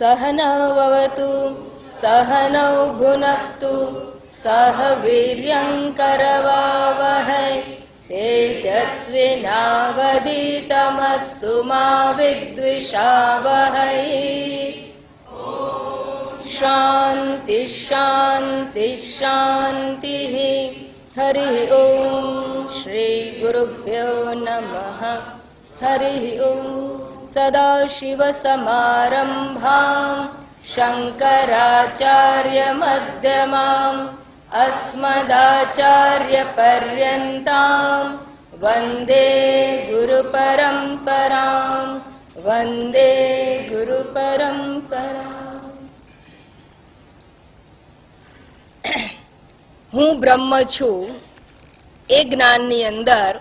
सहनवतु सहनौ भुनक्तु सह वीर्यङ्करवावहै तेजस्विनावधीतमस्तु मा विद्विषावहै। शान्ति शान्ति शान्तिः। हरिः ओम्। श्री गुरुभ्यो नमः। हरिः ओम्। सदाशिवसमारम्भाम् शङ्कराचार्यमध्यमाम् अस्मदाचार्यपर्यन्ताम् वन्दे गुरुपरम्पराम्। वन्दे गुरुपरम्पराम्। હું બ્રહ્મ છું એ જ્ઞાનની અંદર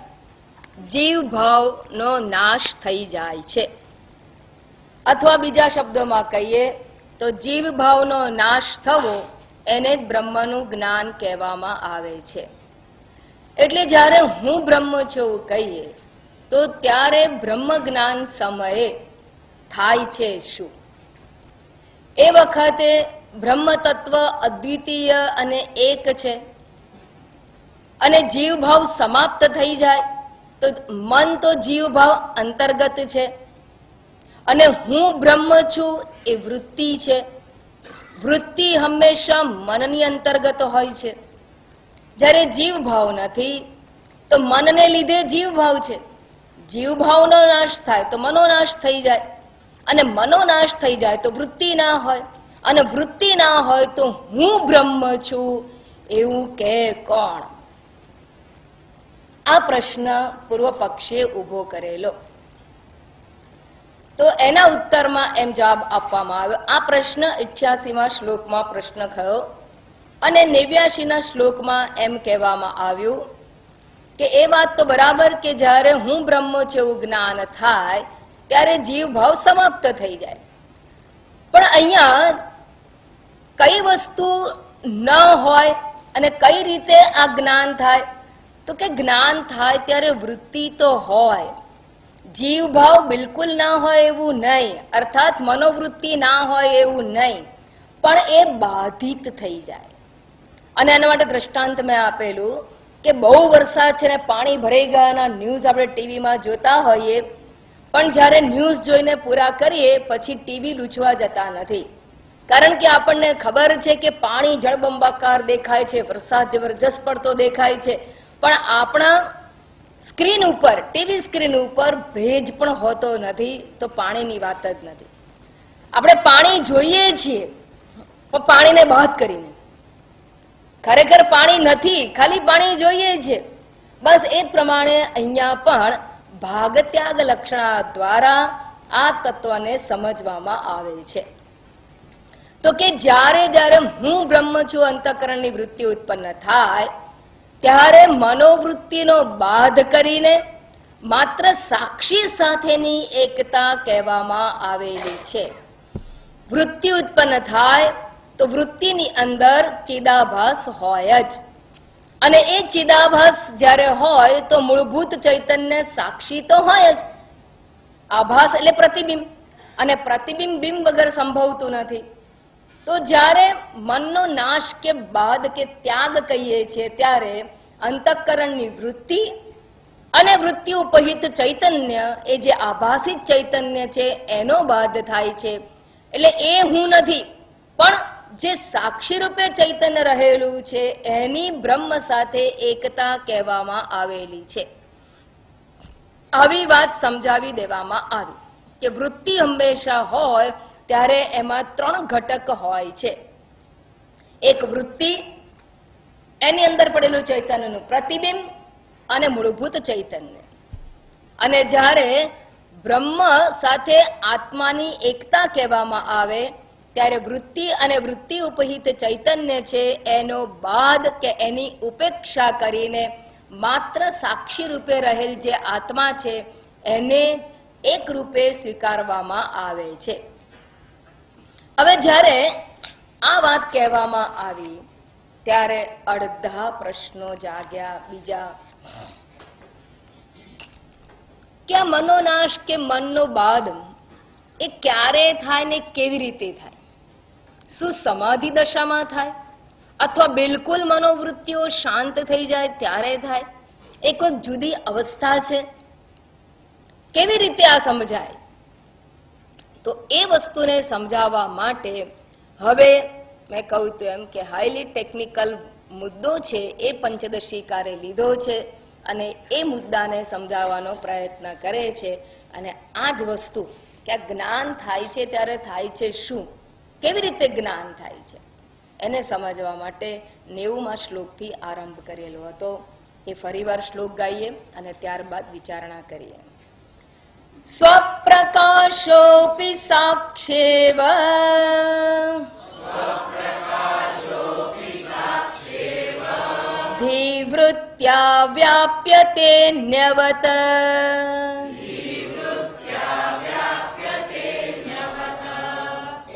જીવ ભાવનો નાશ થઈ જાય છે, અથવા બીજા શબ્દોમાં કહીએ તો જીવ ભાવનો નાશ થવો એને જ બ્રહ્મનું જ્ઞાન કહેવામાં આવે છે. એટલે જ્યારે હું બ્રહ્મ છું કહીએ તો ત્યારે બ્રહ્મ જ્ઞાન સમયે થાય છે શું? એ વખતે બ્રહ્મ તત્વ અદ્વિતીય અને એક છે, અને જીવ ભાવ સમાપ્ત થઈ જાય તો મન તો જીવ ભાવ અંતર્ગત છે, અને હું બ્રહ્મ છું એ વૃત્તિ છે. વૃત્તિ હંમેશા મનની અંતર્ગત હોય છે. જ્યારે જીવ ભાવ નથી તો મનને લીધે જીવ ભાવ છે. જીવ ભાવનો નાશ થાય તો મનોનાશ થઈ જાય, અને મનોનાશ થઈ જાય તો વૃત્તિ ના હોય, અને વૃત્તિ ના હોય તો હું બ્રહ્મ છું એવું કે કોણ? આ પ્રશ્ન પૂર્વ પક્ષે ઉભો કરેલો. તો એના ઉત્તરમાં એમ જવાબ આપવામાં આવ્યો. આ પ્રશ્ન 88મા શ્લોકમાં પ્રશ્ન થયો, અને 89ના શ્લોકમાં એમ કહેવામાં આવ્યું કે એ વાત તો બરાબર કે જ્યારે હું બ્રહ્મ છું એવું જ્ઞાન થાય ત્યારે જીવ ભાવ સમાપ્ત થઈ જાય, પણ અહીંયા કઈ વસ્તુ ન હોય અને કઈ રીતે આ જ્ઞાન થાય? તો કે જ્ઞાન થાય ત્યારે વૃત્તિ તો હોય, જીવ ભાવ બિલકુલ ના હોય એવું નહીં, અર્થાત મનોવૃત્તિ ના હોય એવું નહીં, પણ એ બાધિત થઈ જાય. અને એના માટે દ્રષ્ટાંત મેં આપેલું કે બહુ વરસાદ છે ને પાણી ભરાઈ ગયાના ન્યૂઝ આપણે ટીવીમાં જોતા હોઈએ, પણ જ્યારે ન્યૂઝ જોઈને પૂરા કરીએ પછી ટીવી લૂછવા જતા નથી, કારણ કે આપણને ખબર છે કે પાણી જળબંબાકાર દેખાય છે, વરસાદ જબરજસ્ત પડતો દેખાય છે, પણ આપણા સ્ક્રીન ઉપર, ટીવી સ્ક્રીન ઉપર ભેજ પણ હોતો નથી, તો પાણીની વાત જ નથી. આપણે પાણી જોઈએ છીએ પણ પાણીને બાદ કરીને, ખરેખર પાણી નથી, ખાલી પાણી જોઈએ છે. બસ એ પ્રમાણે અહીંયા પણ ભાગત્યાગ લક્ષણા દ્વારા આ તત્વને સમજવામાં આવે છે. તો કે જ્યારે જ્યારે હું બ્રહ્મ છું અંતઃકરણની વૃત્તિ ઉત્પન્ન થાય ત્યારે મનોવૃત્તિનો બાધ કરીને માત્ર સાક્ષી સાથેની એકતા કહેવામાં આવેલી છે. વૃત્તિ ઉત્પન્ન થાય તો વૃત્તિની અંદર ચિદાભાસ હોય જ, અને એ ચિદાભાસ જ્યારે હોય તો મૂળભૂત ચૈતન્ય સાક્ષી તો હોય જ. આભાસ એટલે પ્રતિબિંબ, અને પ્રતિબિંબ બિંબ વગર સંભવતું નથી. તો જ્યારે મનનો નાશ કે બાદ કે ત્યાગ કહીએ છીએ ત્યારે અંતઃકરણની વૃત્તિ અને વૃત્તિ ઉપહિત ચૈતન્ય, એ જે આભાસિત ચૈતન્ય છે એનો બાદ થાય છે. એટલે એ હું નથી, પણ જે સાક્ષી રૂપે ચૈતન્ય રહેલું છે એની બ્રહ્મ સાથે એકતા કહેવામાં આવેલી છે. આવી વાત સમજાવી દેવામાં આવી કે વૃત્તિ હંમેશા હોય ત્યારે એમાં 3 ઘટક હોય છે. એક વૃત્તિ, એની અંદર પડેલું ચૈતન્યનું પ્રતિબિંબ અને મૂળભૂત ચૈતન્ય. અને જ્યારે બ્રહ્મ સાથે આત્માની એકતા કહેવામાં આવે ત્યારે વૃત્તિ અને વૃત્તિ ઉપહિત ચૈતન્ય છે એનો બાદ કે એની ઉપેક્ષા કરીને માત્ર સાક્ષી રૂપે રહેલ જે આત્મા છે એને એક રૂપે સ્વીકારવામાં આવે છે. હવે જ્યારે આ વાત કહેવામાં આવી ત્યારે અડધા પ્રશ્નો જાગ્યા. બીજા કે મનોનાશ કે મનનો બાદ એ ક્યારે થાય ને કેવી રીતે થાય? શું સમાધિ દશામાં થાય અથવા બિલકુલ મનોવૃત્તિઓ શાંત થઈ જાય ત્યારે થાય? એ કોઈ જુદી અવસ્થા છે? કેવી રીતે આ સમજાય? તો એ વસ્તુને સમજાવવા માટે હવે મેં કહ્યું તો એમ કે હાઈલી ટેકનિકલ મુદ્દો છે એ પંચદશીકારે લીધો છે અને એ મુદ્દાને સમજાવવાનો પ્રયત્ન કરે છે. અને આ જ વસ્તુ કે આ જ્ઞાન થાય છે ત્યારે થાય છે શું, કેવી રીતે જ્ઞાન થાય છે, એને સમજવા માટે 90મા શ્લોકથી આરંભ કરેલો હતો. એ ફરીવાર શ્લોક ગાઈએ અને ત્યારબાદ વિચારણા કરીએ. સ્વપ્રકાશોપી સાક્ષેવ ધીવૃત્યા વ્યાપ્યતેન્યવત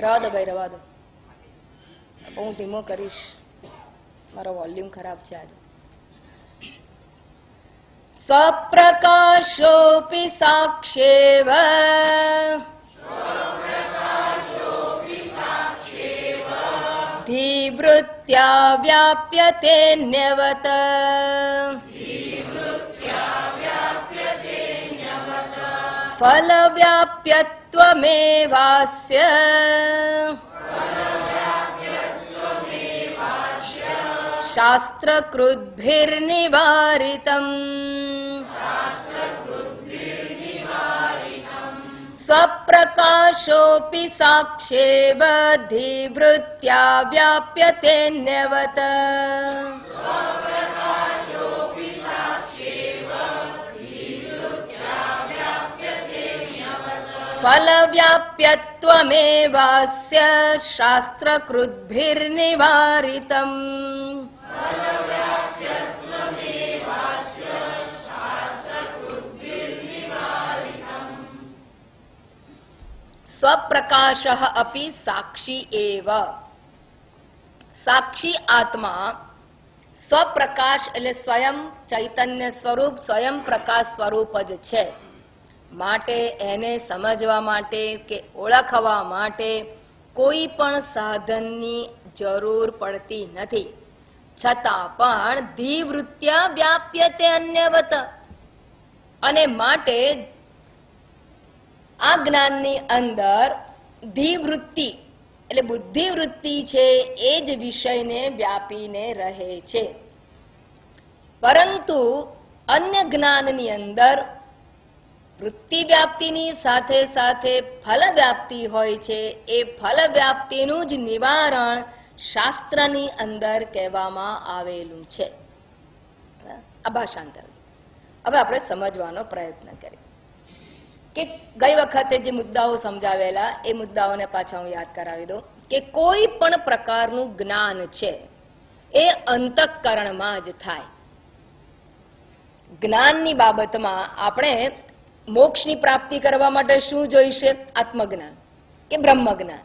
રવા દો ભાઈ, રવા દો. હું ધીમો કરીશ, મારો વોલ્યુમ ખરાબ છે આજે. સ્વપ્રકાશોપી સાક્ષેવ ધીવૃત્યા વ્યાપ્યતેન્યવત ફલવ્યાપ્યત્વમેવાસ્ય શાસ્ત્રકૃદ્ભિર્નિવારિતમ. સ્વપ્રકાશોપી સાક્ષેવ ધીવૃત્યા વ્યાપ્યતેન્યવત ફલવ્યાપ્યત્વમેવાસ્ય શાસ્ત્રકૃદ્ભિર્નિવારિતમ. સ્વપ્રકાશઃ અપી સાક્ષી એવ. સાક્ષી આત્મા સ્વપ્રકાશ એટલે સ્વયં ચૈતન્ય સ્વરૂપ, સ્વયં પ્રકાશ સ્વરૂપ જ છે. માટે એને સમજવા માટે કે ઓળખવા માટે કોઈ પણ સાધનની જરૂર પડતી નથી. છતાં પણ ધીવૃત્યા વ્યાપ્યતે અન્યવત, અને માટે આ જ્ઞાનની અંદર ધીવૃત્તિ એટલે બુદ્ધિવૃત્તિ છે એ જ વિષયને વ્યાપીને રહે છે. પરંતુ અન્ય જ્ઞાનની અંદર વૃત્તિ વ્યાપ્તિની સાથે સાથે ફલ વ્યાપ્તિ હોય છે. એ ફલ વ્યાપ્તિનું જ નિવારણ શાસ્ત્રની અંદર કહેવામાં આવેલું છે. આ ભાષાંતર. હવે આપણે સમજવાનો પ્રયત્ન કરીએ કે ગઈ વખતે જે મુદ્દાઓ સમજાવેલા એ મુદ્દાઓને પાછા હું યાદ કરાવી દઉં કે કોઈ પણ પ્રકારનું જ્ઞાન છે એ અંતઃકરણમાં જ થાય. જ્ઞાનની બાબતમાં આપણે મોક્ષની પ્રાપ્તિ કરવા માટે શું જોઈશે? આત્મજ્ઞાન કે બ્રહ્મજ્ઞાન.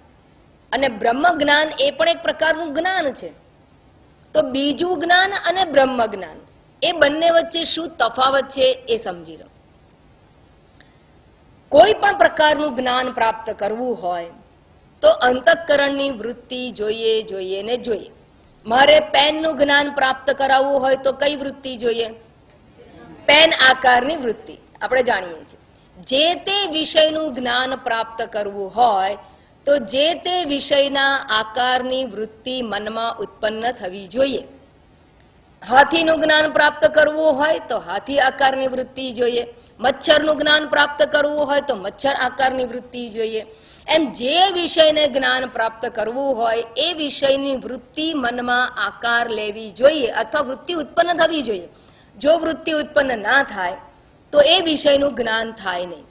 અને બ્રહ્મજ્ઞાન એ પણ એક પ્રકારનું જ્ઞાન છે. તો બીજું જ્ઞાન અને બ્રહ્મજ્ઞાન એ બંને વચ્ચે શું તફાવત છે એ સમજી લો. કોઈ પણ પ્રકારનું જ્ઞાન પ્રાપ્ત કરવું હોય તો અંતઃકરણની વૃત્તિ જોઈએ ને જોઈએ. મારે પેનનું જ્ઞાન પ્રાપ્ત કરાવવું હોય તો કઈ વૃત્તિ જોઈએ? પેન આકારની વૃત્તિ. આપણે જાણીએ છીએ જે તે વિષયનું જ્ઞાન પ્રાપ્ત કરવું હોય તો જે તે વિષયના આકારની વૃત્તિ મનમાં ઉત્પન્ન થવી જોઈએ. હાથીનું જ્ઞાન પ્રાપ્ત કરવું હોય તો હાથી આકારની વૃત્તિ જોઈએ. મચ્છરનું જ્ઞાન પ્રાપ્ત કરવું હોય તો મચ્છર આકારની વૃત્તિ જોઈએ. એમ જે વિષયને જ્ઞાન પ્રાપ્ત કરવું હોય એ વિષયની વૃત્તિ મનમાં આકાર લેવી જોઈએ અથવા વૃત્તિ ઉત્પન્ન થવી જોઈએ. જો વૃત્તિ ઉત્પન્ન ના થાય તો એ વિષયનું જ્ઞાન થાય નહીં.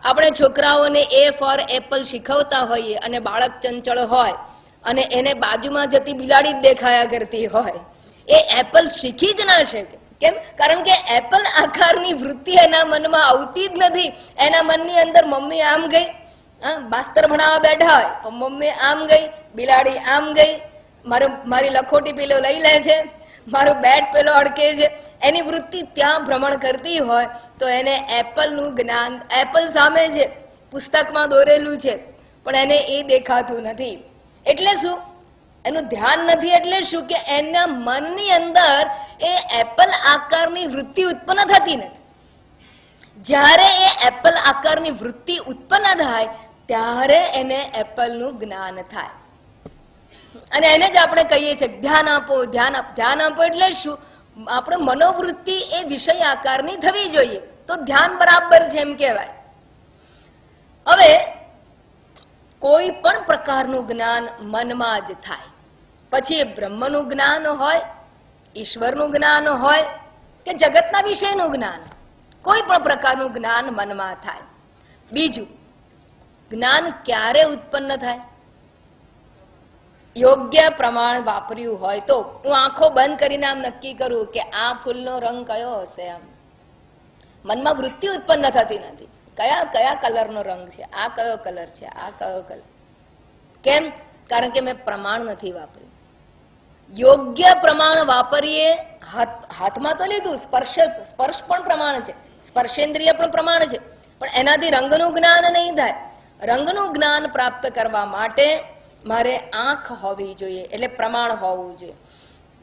આપણે છોકરાઓને એ ફોર એપલ શીખવતા હોઈએ અને બાળક ચંચળ હોય અને એને બાજુમાં જતી બિલાડી જ દેખાયા કરતી હોય, એ એપલ શીખી જ ના શકે. કેમ? કારણ કે એપલ આકારની વૃત્તિ એના મનમાં આવતી જ નથી. એના મનની અંદર મમ્મી આમ ગઈ, માસ્તર ભણાવવા બેઠા હોય તો મમ્મી આમ ગઈ, બિલાડી આમ ગઈ, મારી લખોટી પેલો લઈ લે છે, મારું બેટ પેલો અડકે છે, એની વૃત્તિ ત્યાં ભ્રમણ કરતી હોય તો એને એપલનું જ્ઞાન, એપલ સામે છે પુસ્તકમાં દોરેલું છે, પણ એને એ દેખાતું નથી. એટલે શું? એનું ધ્યાન નથી. એટલે શું કે એના મનની અંદર એ એપલ આકારની વૃત્તિ ઉત્પન્ન થતી નથી. જ્યારે એ એપલ આકારની વૃત્તિ ઉત્પન્ન થાય ત્યારે એને એપલનું જ્ઞાન થાય. અને એને જ આપણે કહીએ છીએ ધ્યાન આપો, ધ્યાન આપો. ધ્યાન આપો એટલે શું? આપણે મનોવૃત્તિ એ વિષય આકારની થવી જોઈએ, તો ધ્યાન બરાબર છે એમ કહેવાય. હવે કોઈ પણ પ્રકારનું જ્ઞાન મનમાં જ થાય, પછી એ બ્રહ્મનું જ્ઞાન હોય, ઈશ્વરનું જ્ઞાન હોય કે જગતના વિષયનું જ્ઞાન, કોઈ પણ પ્રકારનું જ્ઞાન મનમાં થાય. બીજું, જ્ઞાન ક્યારે ઉત્પન્ન થાય? યોગ્ય પ્રમાણ વાપર્યું હોય તો. હું આંખો બંધ કરીને આમ નક્કી કરું કે આ ફૂલનો રંગ કયો હશે, આમ મનમાં વૃત્તિ ઉત્પન્ન થતી નથી. કયા કયા કલરનો રંગ છે, આ કયો કલર છે, આ કયો કલર. કેમ? કારણ કે મેં પ્રમાણ નથી વાપર્યું. યોગ્ય પ્રમાણ વાપરીએ. હાથમાં તો લીધું, સ્પર્શ પણ પ્રમાણ છે, સ્પર્શેન્દ્રિય પણ પ્રમાણ છે, પણ એનાથી રંગનું જ્ઞાન નહીં થાય. રંગનું જ્ઞાન પ્રાપ્ત કરવા માટે મારે આંખ હોવી જોઈએ, એટલે પ્રમાણ હોવું જોઈએ.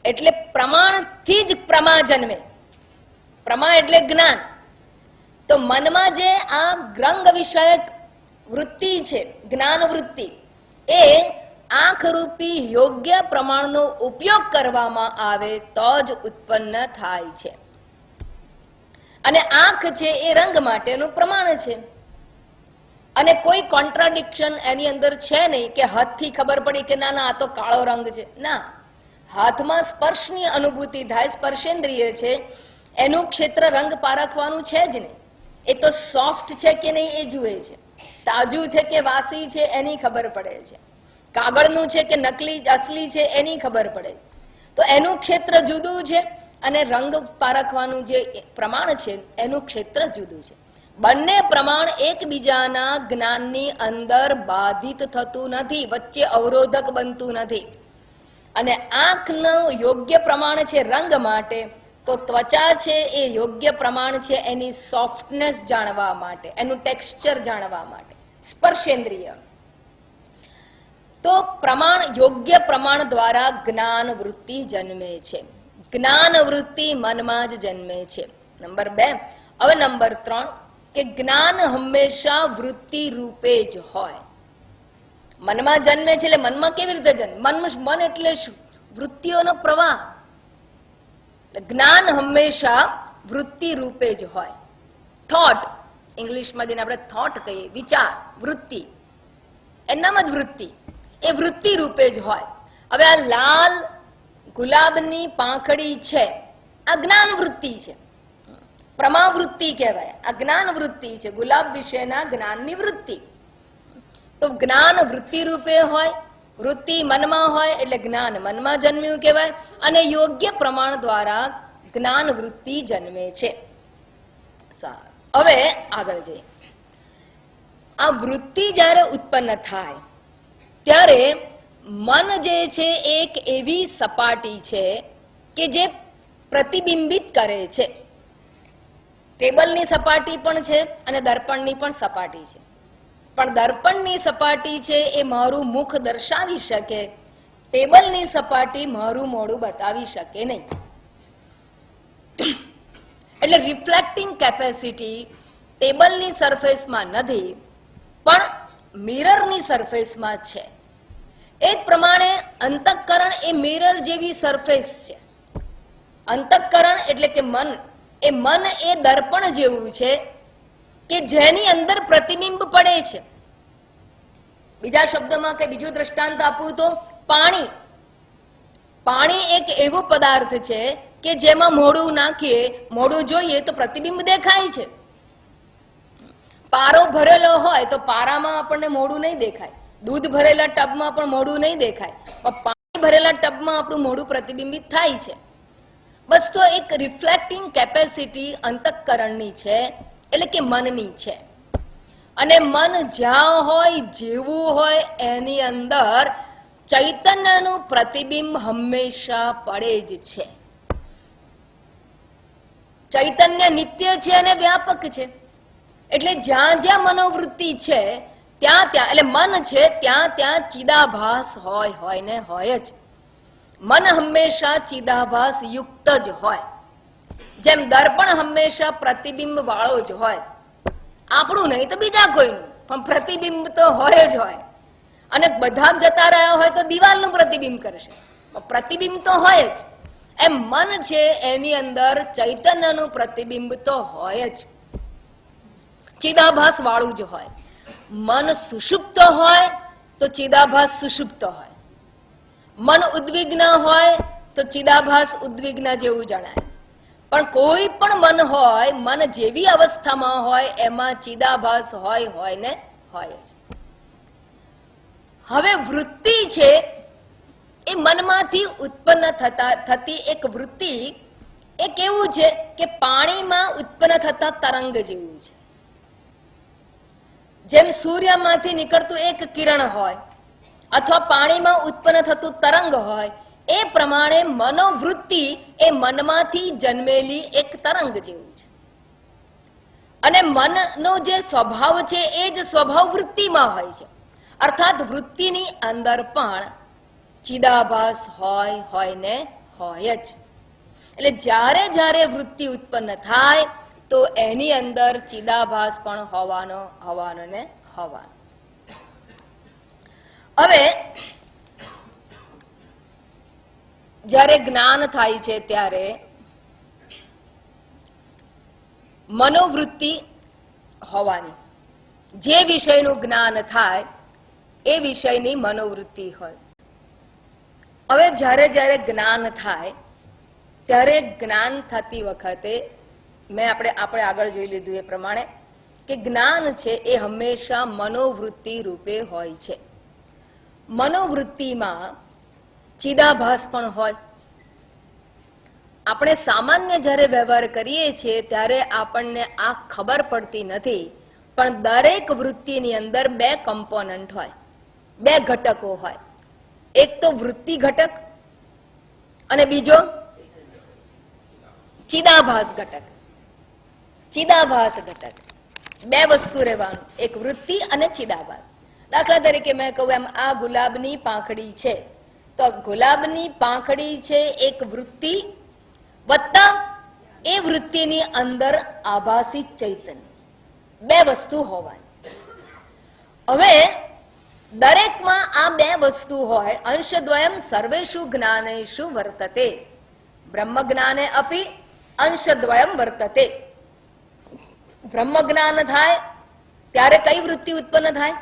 એટલે પ્રમાણથી જ પ્રમા જન્મે. પ્રમા એટલે જ્ઞાન. તો મનમાં જે આ રંગ વિષયક વૃત્તિ છે, જ્ઞાન વૃત્તિ, એ આંખ રૂપી યોગ્ય પ્રમાણનો ઉપયોગ કરવામાં આવે તો જ ઉત્પન્ન થાય છે. અને આંખ છે એ રંગ માટેનું પ્રમાણ છે. અને કોઈ કોન્ટ્રાડિક્શન એની અંદર છે નહીં કે હાથથી ખબર પડી કે ના ના આ તો કાળો રંગ છે. ના, હાથમાં સ્પર્શની અનુભૂતિ થાય, સ્પર્શેન્દ્રિય છે, એનું ક્ષેત્ર રંગ પારખવાનું છે જ નહીં. એ તો સોફ્ટ છે કે નહીં એ જુએ છે, તાજું છે કે વાસી છે એની ખબર પડે છે, કાગળનું છે કે નકલી અસલી છે એની ખબર પડે. તો એનું ક્ષેત્ર જુદું છે અને રંગ પારખવાનું જે પ્રમાણ છે એનું ક્ષેત્ર જુદું છે. બંને પ્રમાણ એકબીજાના જ્ઞાનની અંદર બાધિત થતું નથી, વચ્ચે અવરોધક બનતું નથી. અને આંખનું યોગ્ય પ્રમાણ છે રંગ માટે, તો ત્વચા છે એ યોગ્ય પ્રમાણ છે એની સોફ્ટનેસ જાણવા માટે, એનું ટેક્સચર જાણવા માટે. સ્પર્શેન્દ્રિય તો પ્રમાણ, યોગ્ય પ્રમાણ દ્વારા જ્ઞાન વૃત્તિ જન્મે છે. જ્ઞાન વૃત્તિ મનમાં જ જન્મે છે. નંબર 2. હવે નંબર 3 કે જ્ઞાન હંમેશા વૃત્તિ રૂપે જ હોય. મનમાં જન્મે છે એટલે મનમાં કેવી રીતે જન્મે? મન એટલે શું? વૃત્તિઓનો પ્રવાહ. જ્ઞાન હંમેશા વૃત્તિ રૂપે જ હોય. થોટ, ઇંગ્લિશમાં જેને આપણે થોટ કહીએ, વિચાર, વૃત્તિ, એનામાં જ વૃત્તિ, એ વૃત્તિ રૂપે જ હોય. હવે આ લાલ ગુલાબની પાંખડી છે, આ જ્ઞાન વૃત્તિ છે, પ્રમાવૃત્તિ કહેવાય. આ જ્ઞાન વૃત્તિ છે, ગુલાબ વિશેના જ્ઞાનની વૃત્તિ. તો જ્ઞાન વૃત્તિ રૂપે હોય, વૃત્તિ મનમાં હોય એટલે જ્ઞાન મનમાં જન્મ્યું કહેવાય. અને યોગ્ય પ્રમાણ દ્વારા જ્ઞાન વૃત્તિ જન્મે છે. હવે આગળ જઈએ. આ વૃત્તિ જ્યારે ઉત્પન્ન થાય ત્યારે મન જે છે એક એવી સપાટી છે કે જે પ્રતિબિંબિત કરે છે. ટેબલની સપાટી પણ છે અને દર્પણની પણ સપાટી છે. પણ દર્પણની સપાટી છે એ મારું મુખ દર્શાવી શકે, ટેબલની સપાટી મારું મોઢું બતાવી શકે નહીં. એટલે રિફ્લેક્ટિંગ કેપેસિટી ટેબલની સરફેસમાં નથી, પણ મિરરની સરફેસમાં છે. એ જ પ્રમાણે અંતઃકરણ એ મિરર જેવી સરફેસ છે. અંતઃકરણ એટલે કે મન, એ મન એ દર્પણ જેવું છે કે જેની અંદર પ્રતિબિંબ પડે છે. બીજા શબ્દમાં કે બીજું દ્રષ્ટાંત આપું તો પાણી. પાણી એક એવો પદાર્થ છે કે જેમાં મોઢું નાખીએ, મોઢું જોઈએ તો પ્રતિબિંબ દેખાય છે. પારો ભરેલો હોય તો પારામાં આપણને મોઢું નહીં દેખાય, દૂધ ભરેલા ટબમાં પણ મોઢું નહીં દેખાય, પણ પાણી ભરેલા ટબમાં આપણું મોઢું પ્રતિબિંબિત થાય છે. બસ તો એક રિફ્લેક્ટિંગ કેપેસિટી અંતઃકરણની છે, એટલે કે મનની છે. અને મન જ્યાં હોય, જેવું હોય, એની અંદર ચૈતન્યનું પ્રતિબિંબ હંમેશા પડે જ છે. ચૈતન્ય નિત્ય છે અને વ્યાપક છે. એટલે જ્યાં જ્યાં મનોવૃત્તિ છે ત્યાં ત્યાં, એટલે મન છે ત્યાં ત્યાં ચિદાભાસ હોય ને હોય જ. મન હંમેશા ચિદાભાસ યુક્ત જ હોય. જેમ દર્પણ હંમેશા પ્રતિબિંબ વાળો જ હોય, આપણું નહીં તો બીજા કોઈનું, પણ પ્રતિબિંબ તો હોય જ હોય. અને બધા જતા રહ્યા હોય તો દિવાલનું પ્રતિબિંબ કરશે, પ્રતિબિંબ તો હોય જ. એમ મન છે એની અંદર ચૈતન્યનું પ્રતિબિંબ તો હોય જ, ચિદાભાસ વાળું જ હોય. મન સુષુપ્ત હોય તો ચિદાભાસ સુષુપ્ત હોય. મન ઉદ્વિગ્ન હોય તો ચિદાભાસ ઉદ્વિગ્ન જેવું જણાય. પણ કોઈ પણ મન હોય, મન જેવી અવસ્થામાં હોય એમાં ચિદાભાસ હોય ને હોય જ. હવે વૃત્તિ છે એ મનમાંથી ઉત્પન્ન થતી એક વૃત્તિ એ કેવું છે કે પાણીમાં ઉત્પન્ન થતા તરંગ જેવું છે. જેમ સૂર્યમાંથી નીકળતું એક કિરણ હોય અથવા પાણીમાં ઉત્પન્ન થતું તરંગ હોય, એ પ્રમાણે મનોવૃત્તિ એ મનમાંથી જન્મેલી એક તરંગ જેવું છે. અને મનનો જે સ્વભાવ છે એ જ સ્વભાવ વૃત્તિમાં હોય છે. અર્થાત વૃત્તિની અંદર પણ ચિદાભાસ હોય ને હોય જ. એટલે જ્યારે જ્યારે વૃત્તિ ઉત્પન્ન થાય તો એની અંદર ચિદાભાસ પણ હોવાનો ને હોવાનો. હવે જ્યારે જ્ઞાન થાય છે ત્યારે મનોવૃત્તિ હોવાની, જે વિષયનું જ્ઞાન થાય એ વિષયની મનોવૃત્તિ હોય. હવે જ્યારે જ્યારે જ્ઞાન થાય ત્યારે જ્ઞાન થતી વખતે આપણે આગળ જોઈ લીધું એ પ્રમાણે કે જ્ઞાન છે એ હંમેશા મનોવૃત્તિ રૂપે હોય છે. મનોવૃત્તિમાં ચિદાભાસ પણ હોય. આપણે સામાન્ય જ્યારે વ્યવહાર કરીએ છીએ ત્યારે આપણને આ ખબર પડતી નથી, પણ દરેક વૃત્તિની અંદર બે કમ્પોનન્ટ હોય, બે ઘટકો હોય. એક તો વૃત્તિ ઘટક અને બીજો ચિદાભાસ ઘટક. ચિદાભાસ ઘટક બે વસ્તુ રહેવાનું, એક વૃત્તિ અને ચિદાભાસ. દાખલા તરીકે મેં કહું એમ આ ગુલાબની પાંખડી છે, તો ગુલાબની પાંખડી છે એક વૃત્તિ વત્તા એ વૃત્તિની અંદર આભાસી ચૈતન્ય, બે વસ્તુ હોવાની. હવે દરેકમાં આ બે વસ્તુ હોય. અંશદ્વયમ સર્વેષુ જ્ઞાનેષુ વર્તતે, બ્રહ્મ જ્ઞાને અપી અંશદ્વયમ વર્તતે. બ્રહ્મ જ્ઞાન થાય ત્યારે કઈ વૃત્તિ ઉત્પન્ન થાય?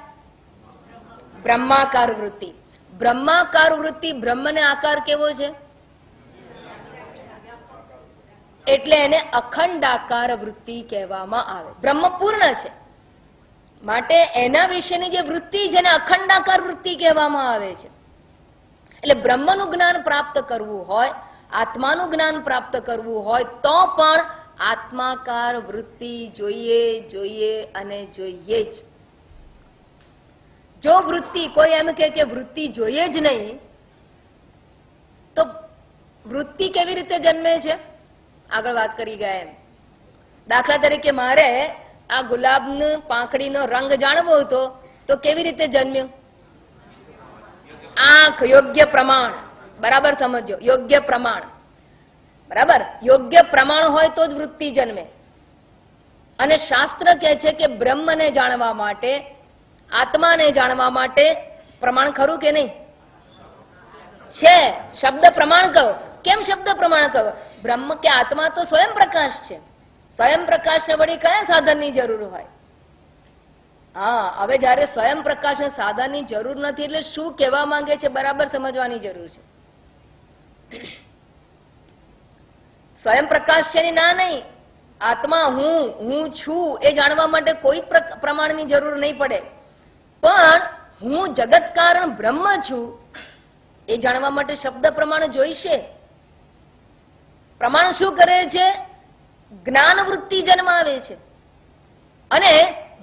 બ્રહ્માકાર વૃત્તિ. બ્રહ્માકાર વૃત્તિ, બ્રહ્મને આકાર કેવો છે એટલે એને અખંડાકાર વૃત્તિ કહેવામાં આવે. બ્રહ્મ પૂર્ણ છે માટે એના વિશેની જે વૃત્તિ જેને અખંડાકાર વૃત્તિ કહેવામાં આવે છે. એટલે બ્રહ્મનું જ્ઞાન પ્રાપ્ત કરવું હોય, આત્માનું જ્ઞાન પ્રાપ્ત કરવું હોય તો પણ આત્માકાર વૃત્તિ જોઈએ અને જોઈએ જ. જો વૃત્તિ કોઈ એમ કે વૃત્તિ જોઈએ જ નહીં તો વૃત્તિ કેવી રીતે જન્મે છે? આગળ વાત કરી ગયા એમ. દાખલા તરીકે મારે આ ગુલાબની પાંખડીનો રંગ જાણવો હતો તો કેવી રીતે જન્મ્યો? આંખ, યોગ્ય પ્રમાણ. બરાબર સમજો, યોગ્ય પ્રમાણ. બરાબર, યોગ્ય પ્રમાણ હોય તો જ વૃત્તિ જન્મે. અને શાસ્ત્ર કહે છે કે બ્રહ્મને જાણવા માટે, આત્માને જાણવા માટે પ્રમાણ ખરું કે નહીં? છે. શબ્દ પ્રમાણ કહો. કેમ શબ્દ પ્રમાણ કહો? બ્રહ્મ કે આત્મા તો સ્વયં પ્રકાશ છે. સ્વયં પ્રકાશને વળી કયા સાધનની જરૂર હોય? હા, હવે જયારે સ્વયં પ્રકાશને સાધનની જરૂર નથી એટલે શું કહેવા માંગે છે બરાબર સમજવાની જરૂર છે. સ્વયં પ્રકાશ છે ની ના નહીં. આત્મા હું છું એ જાણવા માટે કોઈ પ્રમાણની જરૂર નહીં પડે, પણ હું જગત કારણ બ્રહ્મ છું એ જાણવા માટે શબ્દ પ્રમાણ જોઈશે. પ્રમાણ શું કરે છે? જ્ઞાન વૃત્તિ જન્માવે છે. અને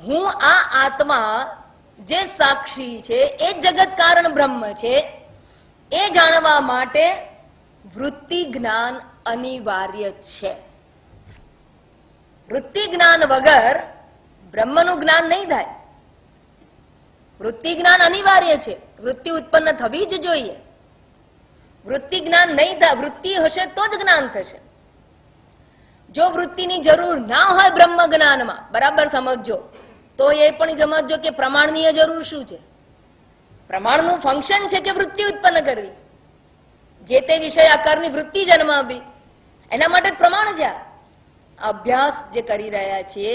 હું આ આત્મા જે સાક્ષી છે એ જગત કારણ બ્રહ્મ છે એ જાણવા માટે વૃત્તિ જ્ઞાન અનિવાર્ય છે. વૃત્તિ જ્ઞાન વગર બ્રહ્મનું જ્ઞાન નહીં થાય. વૃત્તિ જ્ઞાન અનિવાર્ય છે, વૃત્તિ ઉત્પન્ન થવી જ જોઈએ. વૃત્તિ જ્ઞાન નહીં થાય, વૃત્તિ હશે તો જ જ્ઞાન થશે. જો વૃત્તિની જરૂર ના હોય બ્રહ્મ જ્ઞાનમાં, બરાબર સમજજો, તો એ પણ સમજજો કે પ્રમાણની જરૂર શું છે. પ્રમાણનું ફંક્શન છે કે વૃત્તિ ઉત્પન્ન કરવી, જે તે વિષય આકારની વૃત્તિ જન્માવવી, એના માટે જ પ્રમાણ છે. અભ્યાસ જે કરી રહ્યા છીએ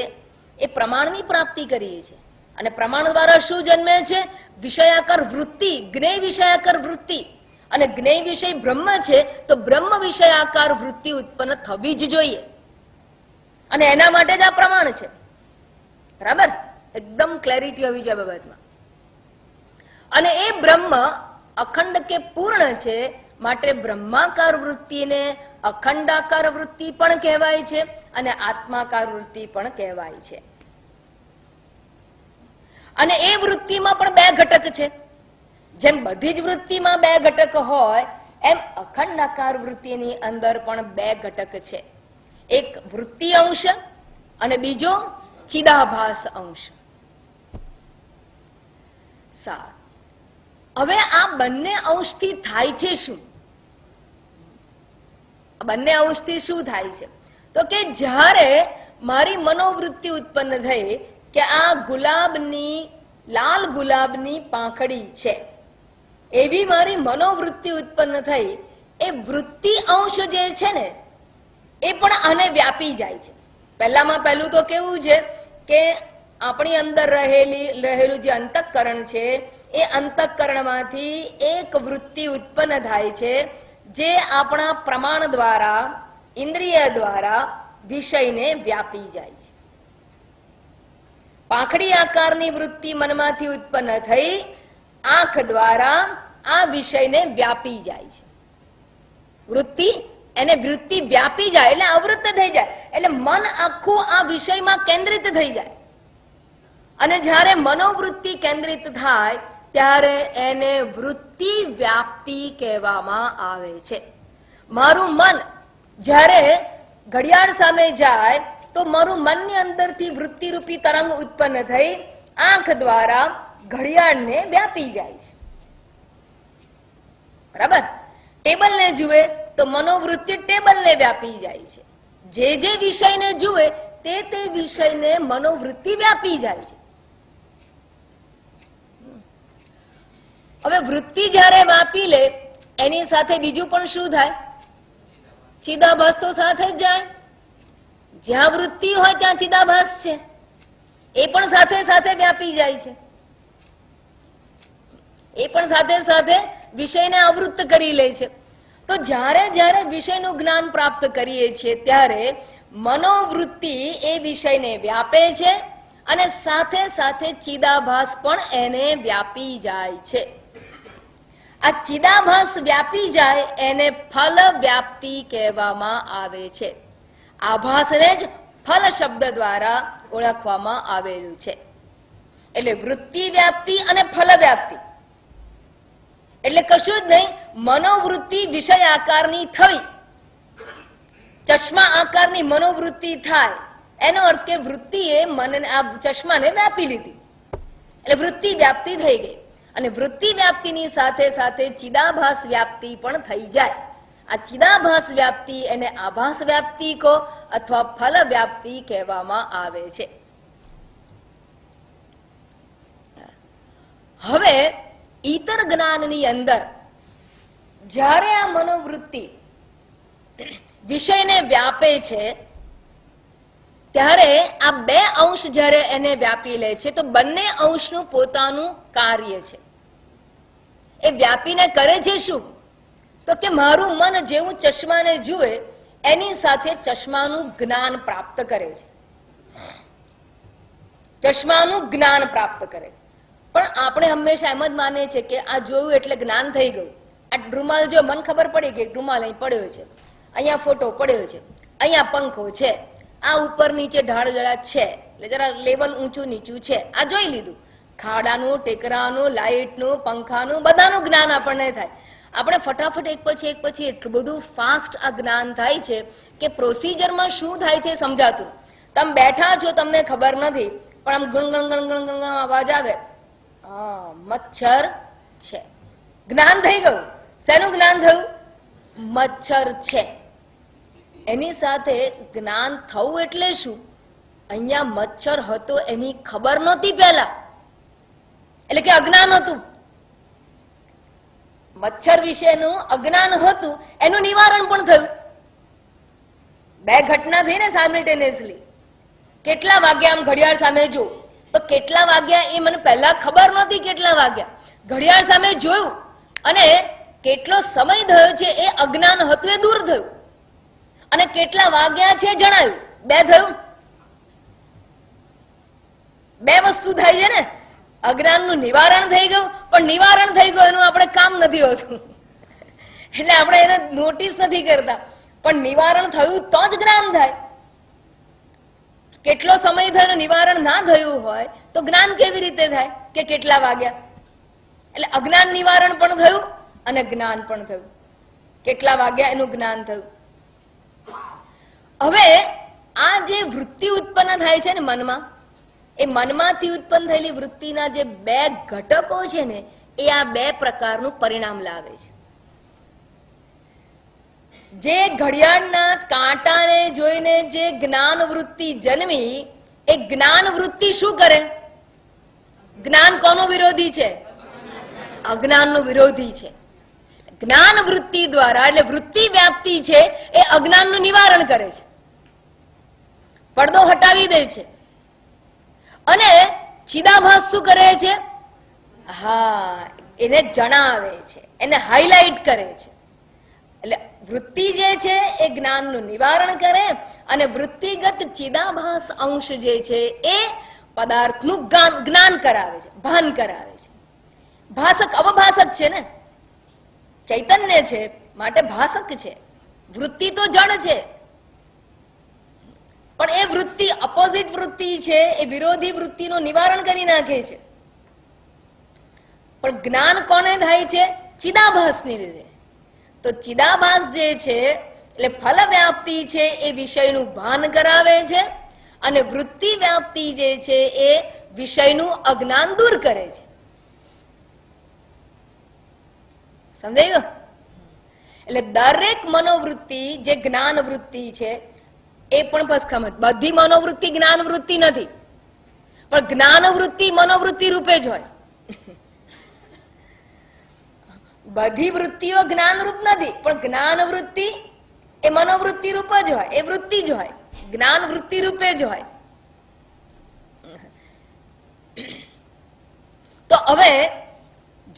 એ પ્રમાણની પ્રાપ્તિ કરીએ છીએ, અને પ્રમાણ દ્વારા શું જન્મે છે? વિષયાકાર વૃત્તિ, જ્ઞેય વિષયાકાર વૃત્તિ. અને જ્ઞેય વિષય બ્રહ્મ છે તો બ્રહ્મ વિષયાકાર વૃત્તિ ઉત્પન્ન થવી જ જોઈએ, અને એના માટે જ આ પ્રમાણ છે. બરાબર, એકદમ ક્લેરિટી હોવી જોઈએ બાબતમાં. અને એ બ્રહ્મ અખંડ કે પૂર્ણ છે, માટે બ્રહ્માકાર વૃત્તિને અખંડાકાર વૃત્તિ પણ કહેવાય છે અને આત્માકાર વૃત્તિ પણ કહેવાય છે. અને એ વૃત્તિમાં પણ બે ઘટક છે. જેમ બધી જ વૃત્તિમાં બે ઘટક હોય એમ અખંડાકાર વૃત્તિની અંદર પણ બે ઘટક છે. એક વૃત્તિ અંશ અને બીજો ચિદાભાસ અંશ. સારું, હવે આ બંને અંશથી થાય છે શું? બંને અંશથી શું થાય છે? તો કે જ્યારે મારી મનોવૃત્તિ ઉત્પન્ન થઈ કે આ ગુલાબની, લાલ ગુલાબની પાંખડી છે, એવી મારી મનોવૃત્તિ ઉત્પન્ન થઈ, એ વૃત્તિ અંશ જે છે ને એ પણ આને વ્યાપી જાય છે. પહેલામાં પહેલું તો કેવું છે કે આપણી અંદર રહેલું જે અંતઃકરણ છે એ અંતઃકરણમાંથી એક વૃત્તિ ઉત્પન્ન થાય છે, જે આપણા પ્રમાણ દ્વારા, ઇન્દ્રિય દ્વારા વિષયને વ્યાપી જાય છે. પાંખડી આકારની વૃત્તિ મનમાંથી ઉત્પન્ન થઈ આંખ દ્વારા આ વિષયને વ્યાપી જાય છે. વૃત્તિ વ્યાપી જાય એટલે આવૃત્ત થઈ જાય, એટલે મન આખું આ વિષયમાં કેન્દ્રિત થઈ જાય. અને જ્યારે મનોવૃત્તિ કેન્દ્રિત થાય ત્યારે એને વૃત્તિ વ્યાપ્તિ કહેવામાં આવે છે. મારું મન જ્યારે ઘડિયાળ સામે જાય તો મારું મનની અંદરથી વૃત્તિરૂપી તરંગ ઉત્પન્ન થઈ આંખ દ્વારા ઘડિયાળને વ્યાપી જાય છે. બરાબર, ટેબલને જુએ તો મનોવૃત્તિ ટેબલને વ્યાપી જાય છે. જે વિષયને જુએ તે વિષયને મનોવૃત્તિ વ્યાપી જાય છે. હવે વૃત્તિ જ્યારે વ્યાપી લે એની સાથે બીજું પણ શું થાય? ચિદાભાસ તો સાથે જ જાય. જ્યાં વૃત્તિ હોય ત્યાં ચિદાભાસ છે, એ પણ સાથે સાથે વ્યાપી જાય છે. એ પણ સાથે સાથે વિષયને આવૃત્ત કરી લે છે. તો જ્યારે વિષયનું જ્ઞાન પ્રાપ્ત કરીએ છીએ ત્યારે મનોવૃત્તિ એ વિષયને વ્યાપે છે અને સાથે સાથે ચિદાભાસ પણ એને વ્યાપી જાય છે. આ ચિદાભાસ વ્યાપી જાય એને ફલ વ્યાપ્તિ કહેવામાં આવે છે. આભાસને જ ફલ શબ્દ દ્વારા ઓળખવામાં આવેલું છે. એટલે વૃત્તિ વ્યાપ્તિ અને ફલ વ્યાપ્તિ એટલે કશું જ નહીં, મનોવૃત્તિ વિષય આકારની થઈ, ચશ્મા આકારની મનોવૃત્તિ થાય, એનો અર્થ કે વૃત્તિએ મને આ ચશ્માને વ્યાપી લીધી, એટલે વૃત્તિ વ્યાપ્તિ થઈ ગઈ. અને વૃત્તિ વ્યાપ્તિની સાથે સાથે ચિદાભાસ વ્યાપ્તિ પણ થઈ જાય. આ ચિદાભાસ વ્યાપ્તિ એને આભાસ વ્યાપ્તિ કહો અથવા ફલ વ્યાપ્તિ કહેવામાં આવે છે. હવે ઈતર જ્ઞાનની અંદર જ્યારે આ મનોવૃત્તિ વિષયને વ્યાપે છે ત્યારે આ બે અંશ જ્યારે એને વ્યાપી લે છે તો બંને અંશનું પોતાનું કાર્ય છે. એ વ્યાપીને કરે છે શું? તો કે મારું મન જેવું ચશ્માને જુએ એની સાથે ચશ્માનું જ્ઞાન પ્રાપ્ત કરે છે. ચશ્માનું જ્ઞાન પ્રાપ્ત કરે. પણ આપણે હંમેશા એમ જ માનીએ છીએ કે આ જોયું એટલે જ્ઞાન થઈ ગયું. આ રૂમાલ જો મન ખબર પડી કે રૂમાલ અહીં પડ્યો છે, અહીંયા ફોટો પડ્યો છે, અહીંયા પંખો છે, આ ઉપર નીચે ઢાળગળા છે, એટલે જરા લેવલ ઊંચું નીચું છે, આ જોઈ લીધું. ખાડાનું, ટેકરાનું, લાઇટનું, પંખાનું બધાનું જ્ઞાન આપણને થાય. આપણે ફટાફટ એક પછી એટલું બધું ફાસ્ટ આ જ્ઞાન થાય છે કે પ્રોસિજરમાં શું થાય છે સમજાતું. તમે બેઠા છો, તમને ખબર નથી, પણ આમ ગણ અવાજ આવે, હા મચ્છર છે. જ્ઞાન થઈ ગયું. શેનું જ્ઞાન થયું? મચ્છર છે. એની સાથે જ્ઞાન થવું એટલે શું? અહીંયા મચ્છર હતો એની ખબર નહોતી પહેલા, એટલે કે અજ્ઞાન હતું. મચ્છર વિશેનું અજ્ઞાન હતું, એનું નિવારણ પણ થયું. બે ઘટના થઈ ને સાયમલ્ટેનિયસલી. કેટલા વાગ્યા આમ ઘડિયાળ સામે જો, તો કેટલા વાગ્યા એ મને પહેલા ખબર નહોતી કેટલા વાગ્યા. ઘડિયાળ સામે જોયું અને કેટલો સમય થયો છે એ અજ્ઞાન હતું એ દૂર થયું. અને કેટલા વાગ્યા છે જણાયું, બે થયું. બે વસ્તુ થાય છે ને. અજ્ઞાનનું નિવારણ થઈ ગયું, પણ નિવારણ થઈ ગયું એનું આપણે કામ નથી હોતું, એટલે આપણે એને નોટિસ નથી કરતા. પણ નિવારણ થયું તો જ જ્ઞાન થાય. કેટલો સમય થયો નિવારણ ના થયું હોય તો જ્ઞાન કેવી રીતે થાય કે કેટલા વાગ્યા? એટલે અજ્ઞાન નિવારણ પણ થયું અને જ્ઞાન પણ થયું. કેટલા વાગ્યા એનું જ્ઞાન થયું. હવે આ જે વૃત્તિ ઉત્પન્ન થાય છે ને મનમાં, એ મનમાંથી ઉત્પન્ન થયેલી વૃત્તિના જે બે ઘટકો છે ને, એ આ બે પ્રકારનું પરિણામ લાવે છે. જે ઘડિયાળના કાંટાને જોઈને જે જ્ઞાન વૃત્તિ જન્મી, એ જ્ઞાન વૃત્તિ શું કરે? જ્ઞાન કોનો વિરોધી છે? અજ્ઞાનનું વિરોધી છે. જ્ઞાન વૃત્તિ દ્વારા, એટલે વૃત્તિ વ્યાપ્તિ છે એ અજ્ઞાનનું નિવારણ કરે છે, પડદો હટાવી દે છે. અને ચિદાભાસ શું કરે છે? હા, એને જણાવે છે, એને હાઇલાઇટ કરે છે. એટલે વૃત્તિ જે છે એ જ્ઞાનનું નિવારણ કરે અને વૃત્તિગત ચિદાભાસ અંશ જે છે એ પદાર્થનું જ્ઞાન કરાવે છે, ભાન કરાવે છે. ભાસક અવભાસક છે ને, ચૈતન્ય છે માટે ભાસક છે. વૃત્તિ તો જડ છે, પણ એ વૃત્તિ અપોઝિટ વૃત્તિ છે, એ વિરોધી વૃત્તિનું નિવારણ કરી નાખે છે. પણ જ્ઞાન કોને થાય છે? ચિદાભાસની લીધે. તો ચિદાભાસ જે છે એટલે ફલ વ્યાપ્તિ છે એ વિષયનું ભાન કરાવે છે અને વૃત્તિ વ્યાપ્તિ જે છે એ વિષયનું અજ્ઞાન દૂર કરે છે. સમજાઈ ગયું? એટલે દરેક મનોવૃત્તિ જે જ્ઞાન વૃત્તિ છે એ પણ પસખમત. બધી મનોવૃત્તિ જ્ઞાન વૃત્તિ નથી, પણ જ્ઞાન વૃત્તિ મનોવૃત્તિ રૂપે જ હોય. બધી વૃત્તિઓ જ્ઞાન રૂપ નથી, પણ જ્ઞાન વૃત્તિ એ મનોવૃત્તિ રૂપ જ હોય, એ વૃત્તિ જ હોય, જ્ઞાન વૃત્તિ રૂપે જ હોય. તો હવે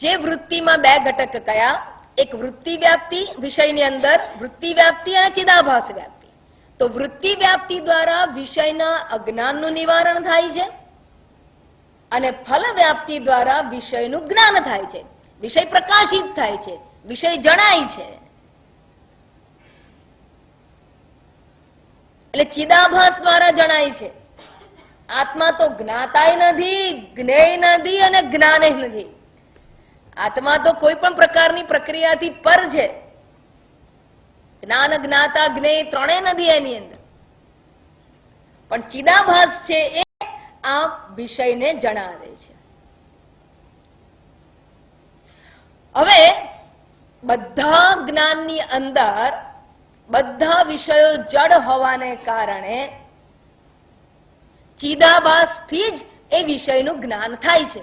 જે વૃત્તિમાં બે ઘટક કયા? એક વૃત્તિ વ્યાપ્તિ વિષયની અંદર, વૃત્તિ વ્યાપ્તિ અને ચિદાભાસ વ્યાપ્તિ. તો વૃત્તિ વ્યાપ્તિ દ્વારા વિષયના અજ્ઞાનનું નિવારણ થાય છે અને ફલ વ્યાપ્તિ દ્વારા વિષયનું જ્ઞાન થાય છે, વિષય પ્રકાશિત થાય છે, વિષય જણાય છે. એટલે ચિદાભાસ દ્વારા જણાય છે. આત્મા તો જ્ઞાતાય નથી, જ્ઞેય નથી અને જ્ઞાને નથી. આત્મા તો કોઈ પણ પ્રકારની પ્રક્રિયાથી પર છે. જ્ઞાન, જ્ઞાતા, જ્ઞેય ત્રણેય નથી એની અંદર. પણ ચિદાભાસ છે એ આ વિષયને જણાવે છે. હવે બધા જ્ઞાનની અંદર બધા વિષયો જડ હોવાને કારણે ચિદાભાસથી જ એ વિષયનું જ્ઞાન થાય છે.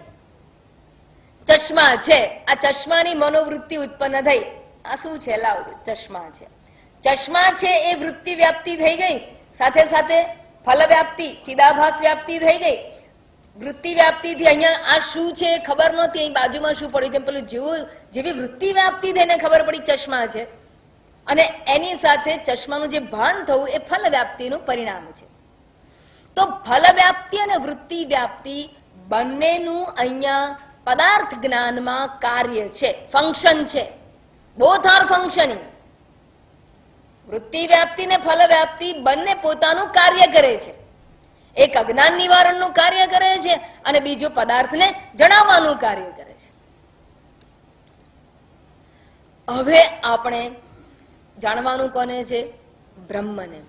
ચશ્મા છે, આ ચશ્માની મનોવૃત્તિ ઉત્પન્ન થઈ. આ શું છે? લાવ, ચશ્મા છે. ચશ્મા છે એ વૃત્તિ વ્યાપ્તિ થઈ ગઈ, સાથે સાથે ફલ વ્યાપ્તિ, ચિદાભાસ વ્યાપ્તિ થઈ ગઈ. વૃત્તિ વ્યાપ્તિથી અહીંયા આ શું છે ખબર નહોતી, અહીં બાજુમાં શું પડ્યું છે, પેલું જેવી વૃત્તિ વ્યાપ્તિ થઈને ખબર પડી ચશ્મા છે, અને એની સાથે ચશ્માનું જે ભાન થયું એ ફલ વ્યાપ્તિનું પરિણામ છે. તો ફલ વ્યાપ્તિ અને વૃત્તિ વ્યાપ્તિ બંનેનું અહીંયા પદાર્થ જ્ઞાનમાં કાર્ય છે, ફંક્શન છે. Both are functioning. વૃત્તિ વ્યાપ્તિ ને ફલ વ્યાપ્તિ બંને પોતાનું કાર્ય કરે છે. એક અજ્ઞાન નિવારણનું કાર્ય કરે છે અને બીજું પદાર્થને જણાવવાનું કાર્ય કરે છે. હવે આપણે જાણવાનું કોને છે? બ્રહ્મને.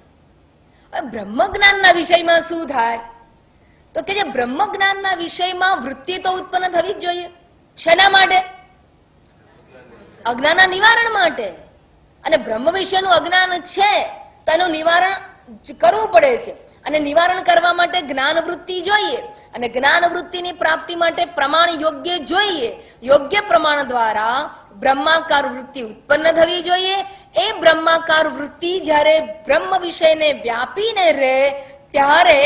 બ્રહ્મ જ્ઞાનના વિષયમાં શું થાય? તો કે જે બ્રહ્મ જ્ઞાનના વિષયમાં વૃત્તિ તો ઉત્પન્ન થવી જ જોઈએ. શેના માટે? અજ્ઞાનના નિવારણ માટે. અને બ્રહ્મ વિશેનું અજ્ઞાન છે તો એનું નિવારણ કરવું પડે છે. અને નિવારણ કરવા માટે જ્ઞાન વૃત્તિ જોઈએ. અને જ્ઞાન વૃત્તિની પ્રાપ્તિ માટે પ્રમાણ યોગ્ય જોઈએ. યોગ્ય પ્રમાણ દ્વારા બ્રહ્માકાર વૃત્તિ ઉત્પન્ન થવી જોઈએ. એ બ્રહ્માકાર વૃત્તિ જ્યારે બ્રહ્મ વિષયને વ્યાપીને રહે ત્યારે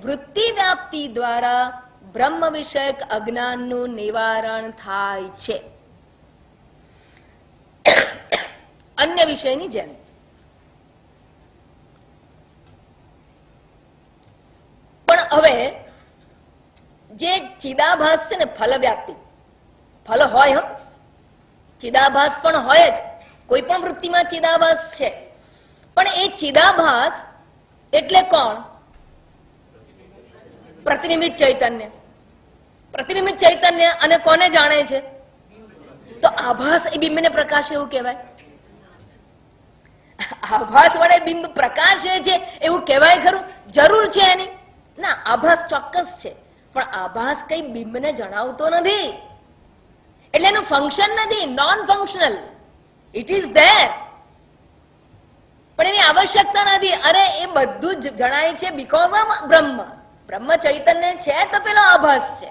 વૃત્તિ વ્યાપ્તિ દ્વારા બ્રહ્મ વિષયક અજ્ઞાનનું નિવારણ થાય છે, અન્ય વિષયની જેમ. પણ હવે જે ચિદાભાસ છે ને, ફલ વ્યાપ્તિ, ફલ હોય, ચિદાભાસ પણ હોય જ. કોઈ પણ વૃત્તિમાં ચિદાભાસ છે. પણ એ ચિદાભાસ એટલે કોણ? પ્રતિબિંબિત ચૈતન્ય. પ્રતિબિંબિત ચૈતન્ય અને કોને જાણે છે? તો આભાસ એ બિંબને પ્રકાશ એવું કહેવાય. આભાસ વડે બિંબ પ્રકાશે છે એવું કહેવાય ખરું? જરૂર છે એની? ના, આભાસ ચોક્કસ છે, પણ આભાસ કઈ બિંબને જણાવતો નથી. એટલે એનું ફંક્શન નથી, non functional. It is there, પણ એની આવશ્યકતા નથી. અરે એ બધું જ જણાય છે બીકોઝ ઓફ બ્રહ્મ. બ્રહ્મ ચૈતન્ય છે તો પેલો આભાસ છે,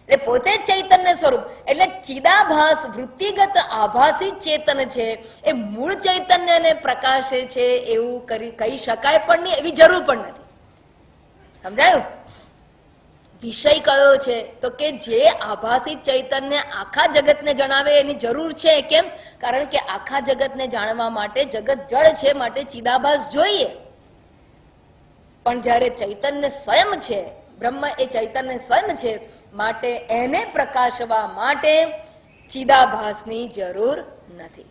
એટલે પોતે જ ચૈતન્ય સ્વરૂપ. એટલે ચિદાભાસ વૃત્તિગત આભાસી ચેતન છે, એ મૂળ ચૈતન્યને પ્રકાશે છે એવું કહી શકાય પણ નહીં, એવી જરૂર પણ નથી. સમજાયું? વિષય કયો છે? તો કે જે આભાસી ચૈતન્ય આખા જગતને જણાવે એની જરૂર છે. કેમ? કારણ કે આખા જગતને જાણવા માટે જગત જળ છે, માટે ચિદાભાસ જોઈએ. પણ જ્યારે ચૈતન્ય સ્વયં છે, બ્રહ્મ એ ચૈતન્ય સ્વયં છે, માટે એને પ્રકાશવા માટે ચિદાભાસની જરૂર નથી.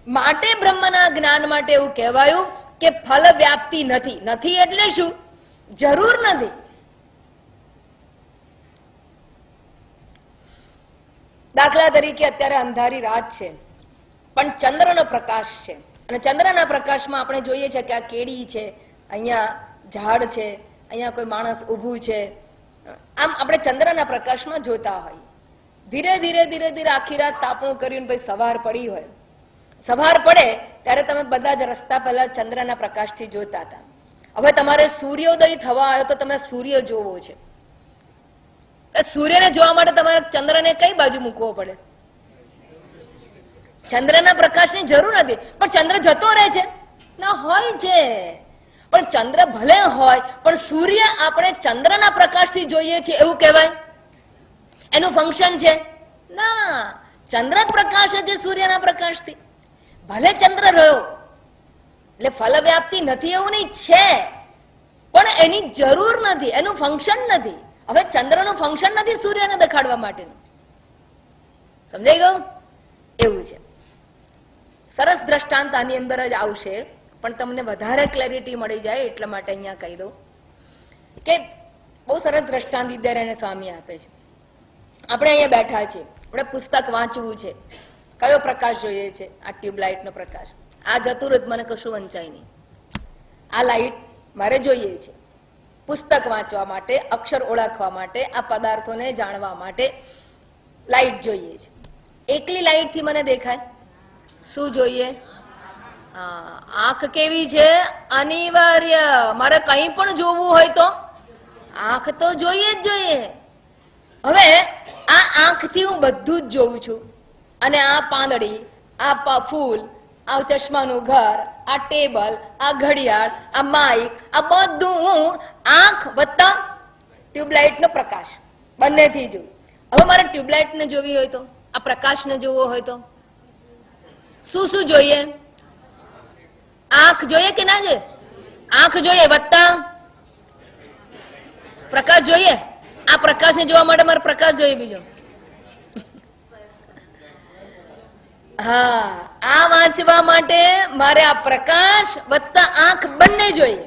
માટે બ્રહ્મના જ્ઞાન માટે એવું કહેવાયું કે ફલ વ્યાપ્તિ નથી. નથી એટલે શું? જરૂર નથી. દાખલા તરીકે અત્યારે અંધારી રાત છે, પણ ચંદ્રનો પ્રકાશ છે, અને ચંદ્રના પ્રકાશમાં આપણે જોઈએ છે કે આ કેડી છે, અહીંયા ઝાડ છે, અહીંયા કોઈ માણસ ઊભું છે. આમ આપણે ચંદ્રના પ્રકાશમાં જોતા હોય. ધીરે ધીરે ધીરે ધીરે આખી રાત તાપણું કર્યું, પછી સવાર પડી હોય. સવાર પડે ત્યારે તમે બધા જ રસ્તા પહેલા ચંદ્રના પ્રકાશથી જોતા હતા. હવે તમારે સૂર્યોદય થવા આવ્યો તો તમે સૂર્ય જોવો છે. સૂર્યને જોવા માટે તમારે ચંદ્રને કઈ બાજુ મૂકવો પડે? ચંદ્રના પ્રકાશની જરૂર નથી, પણ ચંદ્ર જતો રહે છે ના? હોય છે, પણ ચંદ્ર ભલે હોય પણ સૂર્ય આપણે ચંદ્રના પ્રકાશથી જોઈએ છીએ એવું કહેવાય? એનું ફંક્શન છે? ના, ચંદ્ર પ્રકાશ છે સૂર્યના પ્રકાશથી. ભલે ચંદ્ર રહ્યો એટલે ફલ વ્યાપ્તિ નથી એવું નહીં, છે, પણ એની જરૂર નથી, એનું ફંક્શન નથી. હવે ચંદ્રનું ફંક્શન નથી સૂર્યને દેખાડવા માટેનું. સમજાઈ ગયું? એવું છે. સરસ દ્રષ્ટાંત આની અંદર જ આવશે, પણ તમને વધારે ક્લેરિટી મળી જાય એટલા માટે અહીંયા કહી દઉં કે બહુ સરસ દ્રષ્ટાંત વિદ્યારાયણ સ્વામી આપે છે. આપણે અહીંયા બેઠા છીએ, આપણે પુસ્તક વાંચવું છે. કયો પ્રકાશ જોઈએ છે? આ ટ્યુબલાઇટનો પ્રકાશ. આ જતું રહ્યું મને કશું વંચાય નહીં. આ લાઇટ મારે જોઈએ છે પુસ્તક વાંચવા માટે, અક્ષર ઓળખવા માટે, આ પદાર્થોને જાણવા માટે લાઇટ જોઈએ છે. એકલી લાઇટથી મને દેખાય? શું જોઈએ? આંખ કેવી છે? અનિવાર્ય. મારે કંઈ પણ જોવું હોય તો આંખ તો જોઈએ જ જોઈએ. હવે આ આંખથી હું બધું જ જોઉં છું, અને આ પાંદડી, આ ફૂલ, આ ચશ્માનું ઘર, આ ટેબલ, આ ઘડિયાળ, આ માઇક, આ બધું હું આંખ વત્તા ટ્યુબલાઇટનો પ્રકાશ બંનેથી જોઉં. હવે મારે ટ્યુબલાઇટને જોવી હોય તો, આ પ્રકાશને જોવો હોય તો શું શું જોઈએ? આંખ જોઈએ કે ના જોઈએ? આંખ જોઈએ વત્તા પ્રકાશ જોઈએ. આ પ્રકાશને જોવા માટે મારે પ્રકાશ જોઈએ બીજો. હા, આ વાંચવા માટે મારે આ પ્રકાશ વત્તા આંખ બંને જોઈએ,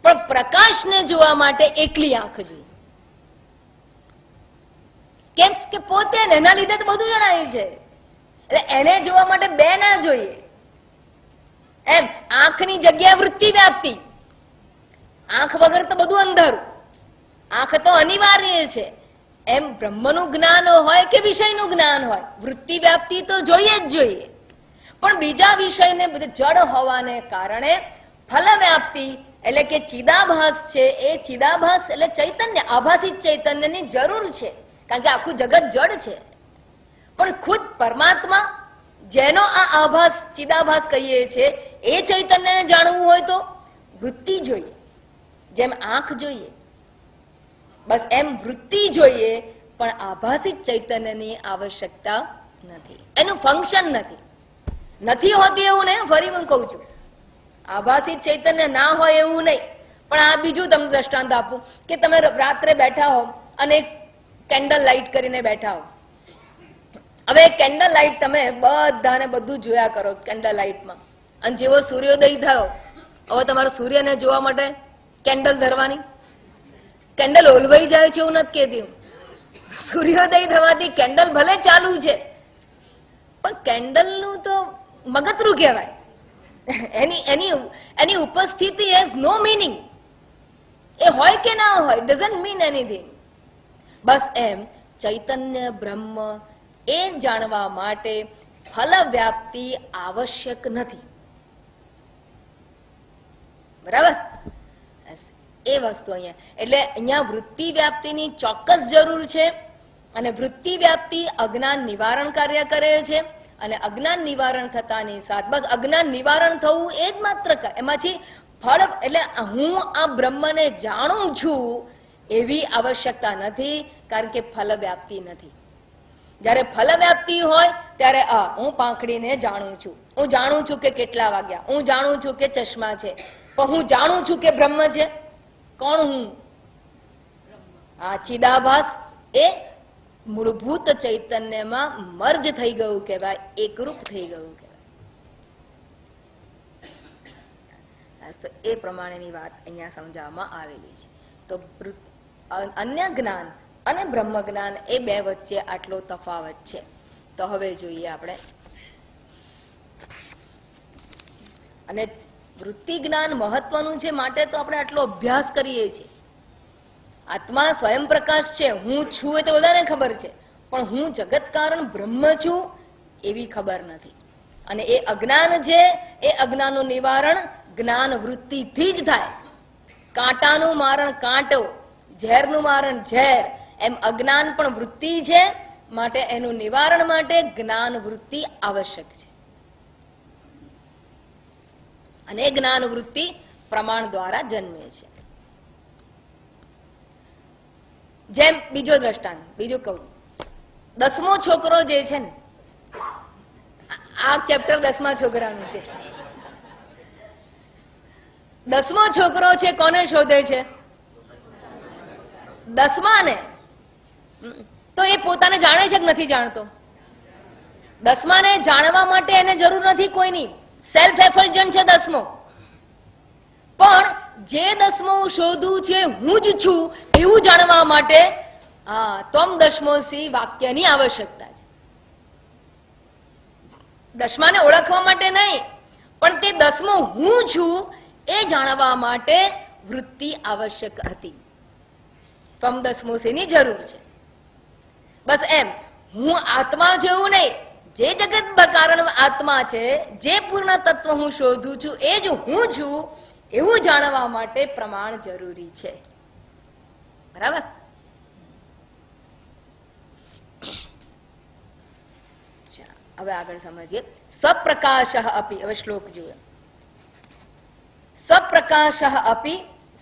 પણ પ્રકાશને જોવા માટે એકલી આંખ જોઈએ. કેમ કે પોતે એના લીધે તો બધું જણાય છે, એટલે એને જોવા માટે બે ના જોઈએ. એમ આંખની જગ્યાએ વૃત્તિ વ્યાપ્તિ, આંખ વગર તો બધું અંધારું, આંખ તો અનિવાર્ય છે. એમ બ્રહ્મનું જ્ઞાન હોય કે વિષયનું જ્ઞાન હોય, વૃત્તિ વ્યાપ્તિ તો જોઈએ જ જોઈએ. પણ બીજા વિષયને જડ હોવાને કારણે ફલ વ્યાપ્તિ એટલે કે ચિદાભાસ છે, એ ચિદાભાસ એટલે ચૈતન્ય, આભાસી ચૈતન્યની જરૂર છે. કારણ કે આખું જગત જડ છે. પણ ખુદ પરમાત્મા જેનો આ આભાસ ચિદાભાસ કહીએ છીએ, એ ચૈતન્યને જાણવું હોય તો વૃત્તિ જોઈએ. જેમ આંખ જોઈએ, બસ એમ વૃત્તિ જોઈએ. પણ આભાસી ચૈતન્યની આવશ્યકતા નથી, એનું ફંક્શન નથી હોતી એવું નહીં. ફરી હું કહું છું, આભાસી ચૈતન્ય ના હોય એવું નહીં. પણ આ બીજું તમને દ્રષ્ટાંત આપું કે તમે રાત્રે બેઠા હો અને કેન્ડલ લાઇટ કરીને બેઠા હો. હવે કેન્ડલ લાઇટ તમે બધાને બધું જોયા કરો કેન્ડલ લાઇટમાં, અને જેવો સૂર્યોદય થયો, હવે તમારે સૂર્યને જોવા માટે કેન્ડલ ધરવાની. કેન્ડલ ઓલવાઈ જાય છે એવું નથી કહેતી. સૂર્યોદય થવાથી કેન્ડલ ભલે ચાલુ છે, પણ કેન્ડલનું તો મગતરું કહેવાય. એની ઉપસ્થિતિ હેઝ નો મિનિંગ. એ હોય કે ના હોય, ડઝન્ટ મીન એનીથિંગ. બસ એમ ચૈતન્ય બ્રહ્મ એ જાણવા માટે ફલ વ્યાપ્તિ આવશ્યક નથી. બરાબર? એ વસ્તુ અહીંયા એટલે અહીંયા વૃત્તિ વ્યાપ્તિની ચોક્કસ જરૂર છે. અને વૃત્તિ વ્યાપ્તિ અજ્ઞાન નિવારણ કાર્ય કરે છે. અને અજ્ઞાન નિવારણ થતાની સાથે બસ અજ્ઞાન નિવારણ થવું એ જ માત્ર એમાંથી ફળ એટલે હું આ બ્રહ્મને જાણું છું એવી આવશ્યકતા નથી. કારણ કે ફલ વ્યાપ્તિ નથી. જ્યારે ફલ વ્યાપ્તિ હોય ત્યારે હું પાંખડીને જાણું છું, હું જાણું છું કે કેટલા વાગ્યા, હું જાણું છું કે ચશ્મા છે, પણ હું જાણું છું કે બ્રહ્મ છે. કોણ હું? આ ચિદાભાસ એ મૂળભૂત ચૈતન્યમાં મર્જ થઈ ગયું કહેવાય, એકરૂપ થઈ ગયું કહેવાય. તો એ પ્રમાણેની વાત અહીંયા સમજાવવામાં આવેલી છે. તો અન્ય જ્ઞાન અને બ્રહ્મ જ્ઞાન એ બે વચ્ચે આટલો તફાવત છે. તો હવે જોઈએ આપણે. અને વૃત્તિ જ્ઞાન મહત્વનું છે માટે તો આપણે આટલો અભ્યાસ કરીએ છીએ. આત્મા સ્વયં પ્રકાશ છે, હું છું એ તો બધાને ખબર છે, પણ હું જગત કારણ બ્રહ્મ છું એવી ખબર નથી. અને એ અજ્ઞાન છે, એ અજ્ઞાનનું નિવારણ જ્ઞાન વૃત્તિથી જ થાય. કાંટાનું મારણ કાંટો, ઝેરનું મારણ ઝેર, એમ અજ્ઞાન પણ વૃત્તિ છે. માટે એનું નિવારણ માટે જ્ઞાન વૃત્તિ આવશ્યક છે. અને જ્ઞાન વૃત્તિ પ્રમાણ દ્વારા જન્મે છે. જેમ બીજો દ્રષ્ટાંત બીજું કહું, 10મો છોકરો જે છે ને, આ ચેપ્ટર 10મા છોકરાનું છે. 10મો છોકરો છે, કોને શોધે છે? 10માને. તો એ પોતાને જાણે છે કે નથી જાણતો? 10માને જાણવા માટે એને જરૂર નથી કોઈની, સેલ્ફ એફલ્જન્ટ છે 10મો. પણ જે 10મો શોધું છે હું જ છું એવું જાણવા માટે ત્વમ દશમોસી વાક્યની આવશ્યકતા છે. 10માને ઓળખવા માટે નહીં, પણ તે 10મો હું છું એ જાણવા માટે વૃત્તિ આવશ્યક હતી. ત્વમ દશમોસીની જરૂર છે. બસ એમ હું આત્મા જેવું નહીં, જે જગત કારણ આત્મા છે, જે પૂર્ણ તત્વ હું શોધું છું એ જ હું છું એવું જાણવા માટે પ્રમાણ જરૂરી છે. બરાબર? હવે આગળ સમજીએ. સ્વપ્રકાશ અપી, હવે શ્લોક જુઓ. સ્વપ્રકાશ અપી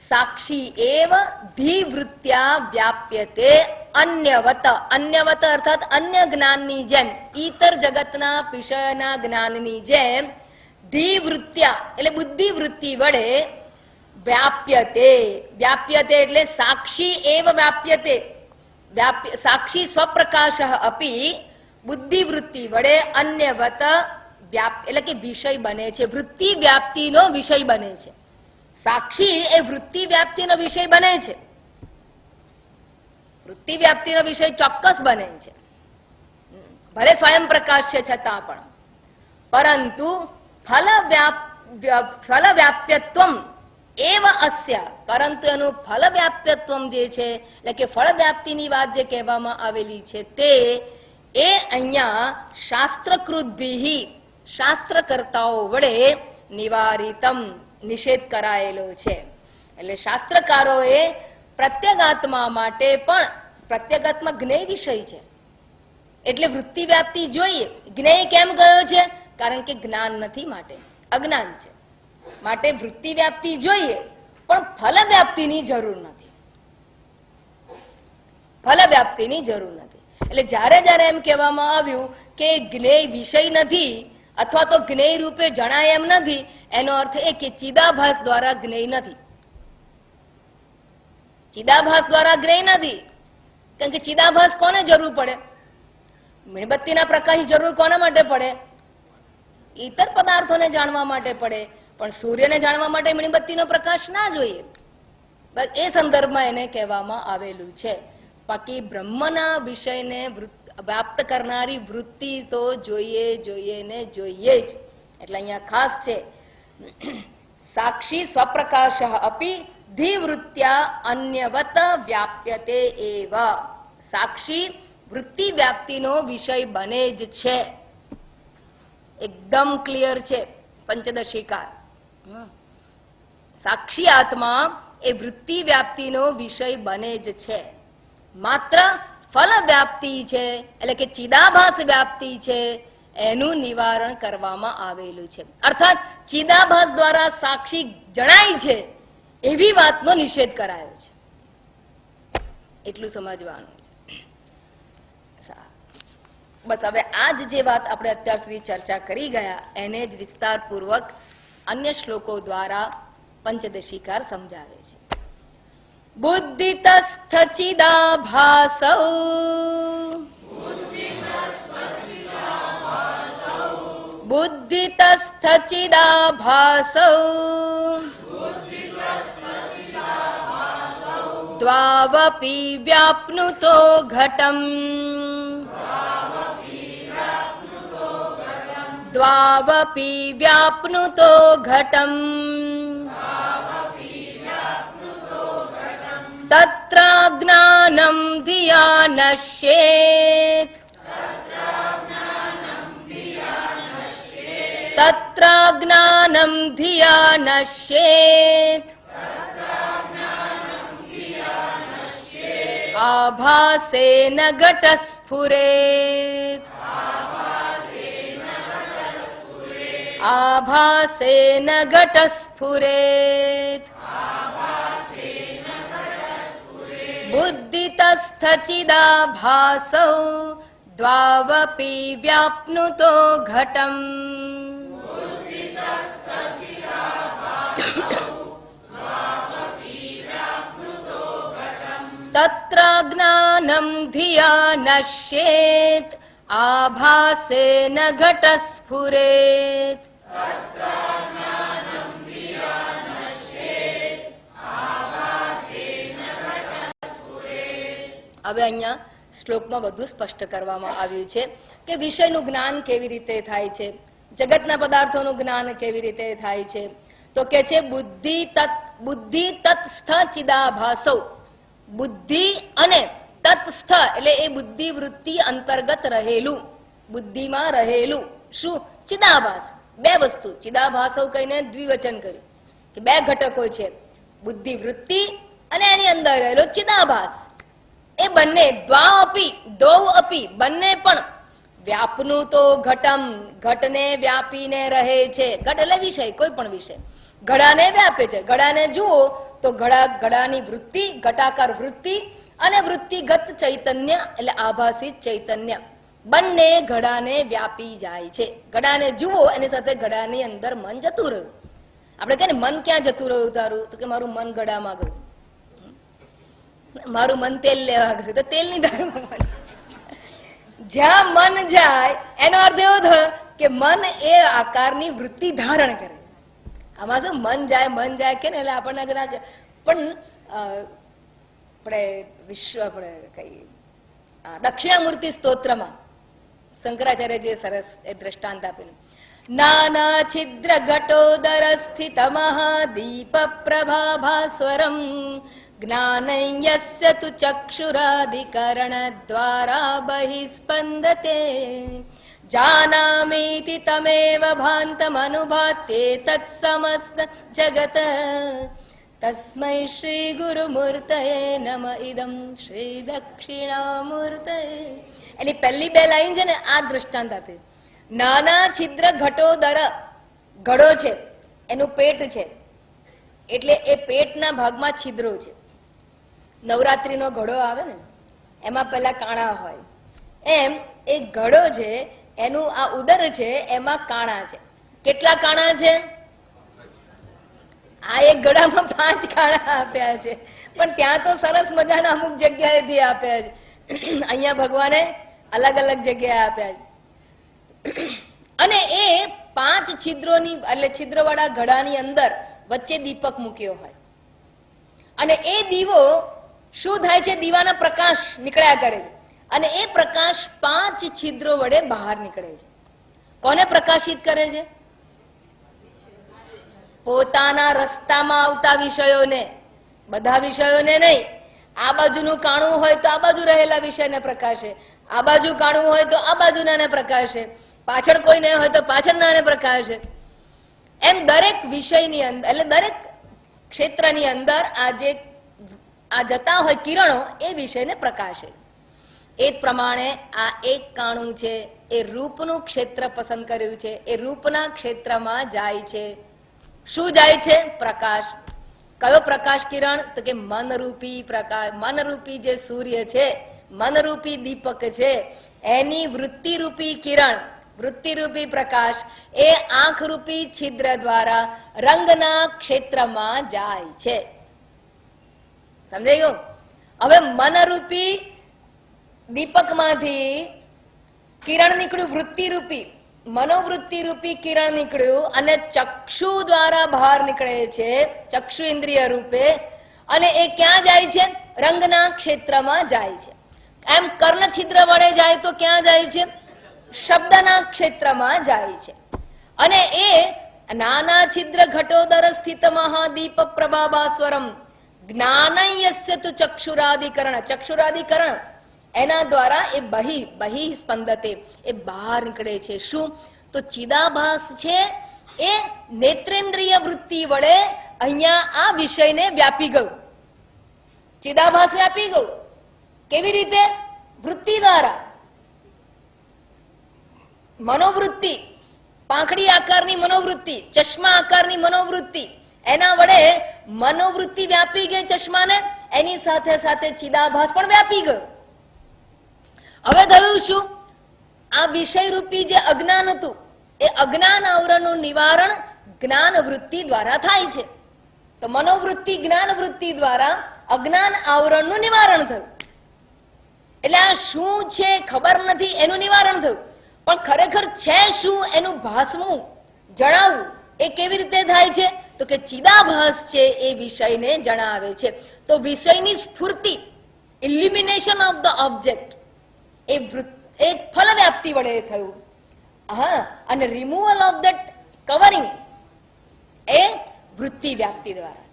સાક્ષી એવ ધીવૃત્યા વ્યાપ્યતે અન્યવત. અન્યવત અર્થાત અન્ય જ્ઞાનની જેમ, ઈતર જગતના વિષયના જ્ઞાનની જેમ ધીવૃત્યા એટલે બુદ્ધિ વૃત્તિ વડે વ્યાપ્યતે. વ્યાપ્યતે એટલે સાક્ષી એવ વ્યાપ્યતે. સાક્ષી સ્વપ્રકાશ અપી બુદ્ધિ વૃત્તિ વડે અન્યવત એટલે કે વિષય બને છે, વૃત્તિ વ્યાપ્તિનો વિષય બને છે. સાક્ષી એ વૃત્તિ વ્યાપ્તિનો વિષય બને છે. વૃત્તિ વ્યાપ્તિનો વિષય ચોક્કસ બને છે, ભલે સ્વયં પ્રકાશ છે છતાં પણ. પરંતુ ફલ વ્યાપ્યત્વમ એવ અસ્ય, પરંતુ એનું ફળ વ્યાપ્યત્વ જે છે, એટલે કે ફળ વ્યાપ્તિની વાત જે કહેવામાં આવેલી છે તે એ અહીંયા શાસ્ત્રકૃતભિ, શાસ્ત્રકર્તાઓ વડે નિવારિતમ, નિષેધ કરાયેલો છે. એટલે શાસ્ત્રકારોએ પ્રત્યેગાત્મા માટે પણ, પ્રત્યેગાત્મા જ્ઞેય વિષય છે એટલે વૃત્તિ વ્યાપ્તિ જોઈએ. જ્ઞેય કેમ ગયો છે? કારણ કે જ્ઞાન નથી, માટે અજ્ઞાન છે, માટે વૃત્તિ વ્યાપ્તિ જોઈએ, પણ ફલ વ્યાપ્તિની જરૂર નથી. ફલ વ્યાપ્તિની જરૂર નથી. એટલે જ્યારે જ્યારે એમ કહેવામાં આવ્યું કે જ્ઞેય વિષય નથી અથવા તો જ્ઞેય રૂપે જણાય એમ નથી, એનો અર્થ એ કે ચિદાભાસ દ્વારા જ્ઞેય નથી. ચિદાભાસ દ્વારા જ્ઞેય નથી, કારણ કે ચિદાભાસ કોને જરૂર પડે? મીણબત્તીના પ્રકાશ જરૂર કોના માટે પડે? ઇતર પદાર્થોને જાણવા માટે પડે, પણ સૂર્યને જાણવા માટે મીણબત્તીનો પ્રકાશ ના જોઈએ. બસ એ સંદર્ભમાં એને કહેવામાં આવેલું છે. બાકી બ્રહ્મના વિષયને વ્યાપ્ત કરનારી વૃત્તિ તો જોઈએ જોઈએ ને જોઈએ જ. એટલે અહીંયા ખાસ છે સાક્ષી સ્વપ્રકાશ અપી ધીવૃત્યા અન્યવત વ્યાપ્યતે એવ. સાક્ષી વૃત્તિ વ્યાપ્તિનો વિષય બને જ છે, એકદમ ક્લિયર છે. પંચદશીકાર સાક્ષી આત્મા એ વૃત્તિ વ્યાપ્તિનો વિષય બને જ છે. માત્ર ફલ વ્યાપ્તિ છે, એટલે કે ચિદાભાસ વ્યાપ્તિ છે, એનું નિવારણ કરવામાં આવેલું છે. અર્થાત ચિદાભાસ દ્વારા સાક્ષી જણાય છે એવી વાતનો નિષેધ કરાયો છે. એટલું સમજવાનું છે. બસ હવે આજ જે વાત આપણે અત્યાર સુધી ચર્ચા કરી ગયા એને જ વિસ્તારપૂર્વક અન્ય શ્લોકો દ્વારા પંચદશીકાર સમજાવે છે. બુદ્ધિતસ્થ ચિદાભાસૌ બુદ્ધિતસ્થ ચિદાભાસૌ દ્વાવપી વ્યાપ્નુતો ઘટમ દ્વાવપી વ્યાપ્નુતો ઘટમ તત્રાજ્ઞાનમ ધિયા નશ્યેત તત્રાજ્ઞાનમ ધિયા નશ્યેત આભાસેન ઘટસ્ફુરેત આભાસેન ઘટસ્ફુરેત બુદ્ધિતસ્થ ચિદાભાસૌ દ્વાવપી વ્યાપ્નુતો ઘટમ તત્રાજ્ઞાનમ ધિયા નશ્યેત આભાસેન ઘટસ્ફુરેત. હવે અહીંયા શ્લોકમાં બધું સ્પષ્ટ કરવામાં આવ્યું છે કે વિષયનું જ્ઞાન કેવી રીતે થાય છે, જગતના પદાર્થોનું જ્ઞાન કેવી રીતે થાય છે. તો કે છે બુદ્ધિ તત્સ્થ ચિદાભાસૌ. બુદ્ધિ અને તત્સ્થ એટલે એ બુદ્ધિ વૃત્તિ અંતર્ગત રહેલું, બુદ્ધિમાં રહેલું શું? ચિદાભાસ. બે વસ્તુ ચિદાભાસૌ કહીને દ્વિવચન કર્યું કે બે ઘટકો છે, બુદ્ધિ વૃત્તિ અને એની અંદર રહેલો ચિદાભાસ. એ બંને દ્વૌ અપી બંને પણ વ્યાપનું તો ઘટમ ઘટને વ્યાપીને રહે છે. ઘટ એટલે વિષય, કોઈ પણ વિષય ઘડાને વ્યાપે છે. ઘડાને જુઓ તો ઘડાની વૃત્તિ, ઘટાકાર વૃત્તિ અને વૃત્તિગત ચૈતન્ય એટલે આભાસિત ચૈતન્ય બંને ઘડાને વ્યાપી જાય છે. ઘડાને જુઓ એની સાથે ઘડાની અંદર મન જતું રહ્યું. આપણે કહે ને મન ક્યાં જતું રહ્યું તારું? તો કે મારું મન ઘડામાં ગયું. મારું મન તેલ લેવા ગયું તો તેલની ધારમાં મન. જ્યાં મન જાય એનો અર્થ એવો થયો કે મન એ આકારની વૃત્તિ ધારણ કરે. આમાં શું મન જાય કે ને એટલે આપણને પણ આપણે કઈ દક્ષિણામૂર્તિ સ્તોત્રમાં શંકરાચાર્ય જે સરસ એ દ્રષ્ટાંત આપેલું. નાના છિદ્ર ઘટોદર સ્થિત મહાદીપ પ્રભાભાસ્વરમ જ્ઞાનયસ્ય તુ ચક્ષુરાદિકરણ દ્વારા બહિસ્પંદતે જાનામીતિ તમેવ ભાંતમનુભાત્યે તત્સમસ્ત જગત તસ્મૈ શ્રી ગુરુમૂર્તયે નમ ઇદં શ્રી દક્ષિણામૂર્તયે. એની પહેલી બે લાઈન છે ને આ દ્રષ્ટાંત આપે. નાના છિદ્ર ઘટોદર, ઘડો છે એનું પેટ છે એટલે એ પેટના ભાગમાં છિદ્રો છે. નવરાત્રીનો ઘડો આવે ને એમાં પેલા કાણા હોય, એમ એ ઘડો છે એનું આ ઉદર છે એમાં કાણા છે. કેટલા કાણા છે? આ એક ગળામાં 5 કાણા આપ્યા છે, પણ ત્યાં તો સરસ મજાના અમુક જગ્યાએથી આપ્યા છે. અહીંયા ભગવાને અલગ અલગ જગ્યાએ આપ્યા છે. અને એ 5 છિદ્રોની એટલે છિદ્રવાળા ઘડાની અંદર વચ્ચે દીપક મૂક્યો હોય અને એ દીવો શું થાય છે? દીવાના પ્રકાશ નીકળ્યા કરે છે અને એ પ્રકાશ 5 છિદ્રો વડે બહાર નીકળે છે. કોને પ્રકાશિત કરે છે? પોતાના રસ્તામાં આવતા વિષયોને, બધા વિષયોને નહીં. આ બાજુનું કાણું હોય તો આ બાજુ રહેલા વિષયને પ્રકાશે, આ બાજુ કાણું હોય તો આ બાજુનાને પ્રકાશે, પાછળ કોઈ નહીં હોય તો પાછળનાને પ્રકાશે. એમ દરેક વિષયની અંદર એટલે દરેક ક્ષેત્રની અંદર આ જતા હોય કિરણો એ વિષયને પ્રકાશે. એ જ પ્રમાણે આ એક કાણું છે એ રૂપનું ક્ષેત્ર પસંદ કર્યું છે, એ રૂપના ક્ષેત્રમાં જાય છે. શું જાય છે? પ્રકાશ. કયો પ્રકાશ કિરણ? તો કે મનરૂપી પ્રકાશ. મનરૂપી જે સૂર્ય છે, મનરૂપી દીપક છે, એની વૃત્તિરૂપી કિરણ, વૃત્તિરૂપી પ્રકાશ એ આંખરૂપી છિદ્ર દ્વારા રંગના ક્ષેત્રમાં જાય છે. સમજાઈ ગયું? હવે મનરૂપી દીપકમાંથી કિરણ નીકળ્યું, વૃત્તિરૂપી મનોવૃત્તિ રૂપી કિરણ નીકળ્યું અને ચક્ષુ દ્વારા બહાર નીકળે છે, ચક્ષુ ઇન્દ્રિય રૂપે. અને એ ક્યાં જાય છે? રંગના ક્ષેત્રમાં જાય છે. એમ કર્ણ છિદ્ર વડે જાય તો ક્યાં જાય છે? શબ્દના ક્ષેત્રમાં જાય છે. અને એ નાના છિદ્ર ઘટોદર સ્થિત મહાદીપ પ્રભાભાસ્વરમ જ્ઞાનયસ્ય તુ ચક્ષુરાદિકરણ, ચક્ષુરાદિકરણ એના દ્વારા એ બહિ સ્પંદતે એ બહાર નીકળે છે. શું? તો ચિદાભાસ છે એ નેત્રેન્દ્રિય વૃત્તિ વડે અહીંયા આ વિષયને વ્યાપી ગયું. ચિદાભાસ વ્યાપી ગયું. કેવી રીતે? વૃત્તિ દ્વારા. મનોવૃત્તિ, પાંખડી આકારની મનોવૃત્તિ, ચશ્મા આકારની મનોવૃત્તિ, એના વડે મનોવૃત્તિ વ્યાપી ગઈ ચશ્માને, એની સાથે સાથે ચિદાભાસ પણ વ્યાપી ગયો. હવે થયું શું? આ વિષય રૂપી જે અજ્ઞાન હતું એ અજ્ઞાન આવરણનું નિવારણ જ્ઞાન વૃત્તિ દ્વારા થાય છે. તો મનોવૃત્તિ જ્ઞાન વૃત્તિ દ્વારા અજ્ઞાન આવરણનું નિવારણ થયું. એટલે આ શું છે ખબર નથી એનું નિવારણ થયું, પણ ખરેખર છે શું એનું ભાસવું, જણાવવું એ કેવી રીતે થાય છે? તો કે ચિદાભાસ છે એ વિષયને જણાવે છે. તો વિષયની સ્ફૂર્તિ, ઇલ્યુમિનેશન ઓફ ધ ઓબ્જેક્ટ એ ફલ વ્યાપ્તિ વડે થયું. હા, અને રિમૂવલ ઓફ ધેટ કવરિંગ એ વૃત્તિ વ્યાપ્તિ દ્વારા.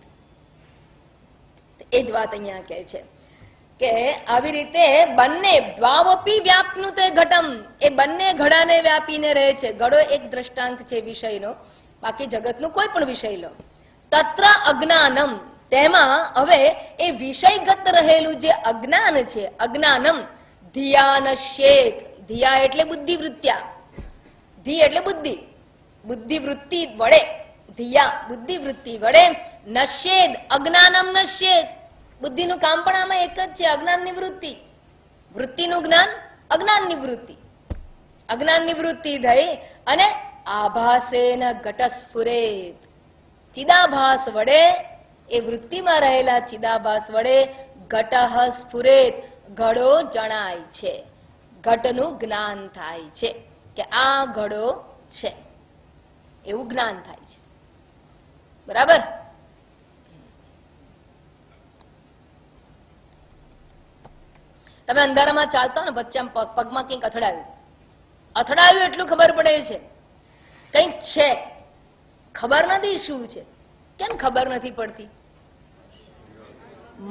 એ જ વાત અહીંયા કહે છે કે આવી રીતે બંને દ્વાવપી વ્યાપનું તે ઘટમ, એ બંને ઘડાને વ્યાપીને રહે છે. ઘડો એક દ્રષ્ટાંત છે વિષયનો, બાકી જગતનું કોઈ પણ વિષય લો. તત્ર અજ્ઞાનમ, તેમાં હવે એ વિષયગત રહેલું જે અજ્ઞાન છે, અજ્ઞાનમ ધિયાનશ્યેત, ધિયા એટલે બુદ્ધિવૃત્ત્યા, ધી એટલે બુદ્ધિ, બુદ્ધિવૃત્તિ વડે, ધિયા બુદ્ધિવૃત્તિ વડે, નશ્યેદ અજ્ઞાનમ નશ્યેત, બુદ્ધિનું કામ પણ આમાં એક જ છે, અજ્ઞાનની વૃત્તિ. વૃત્તિનું જ્ઞાન, અજ્ઞાનની વૃત્તિ. અજ્ઞાનની વૃત્તિ થઈ અને આભાસેન ઘટસ્ફુરેત, ચિદાભાસ વડે, એ વૃત્તિમાં રહેલા ચિદાભાસ વડે ઘટઃ સ્ફુરેત, ઘડો જણાય છે, ઘટનું જ્ઞાન થાય છે કે આ ઘડો છે એવું જ્ઞાન થાય છે. બરાબર? તમે અંધારામાં ચાલતા હો ને, વચ્ચે પગમાં કંઈક અથડાયું એટલું ખબર પડે છે કંઈક છે, ખબર નથી શું છે. કેમ ખબર નથી પડતી?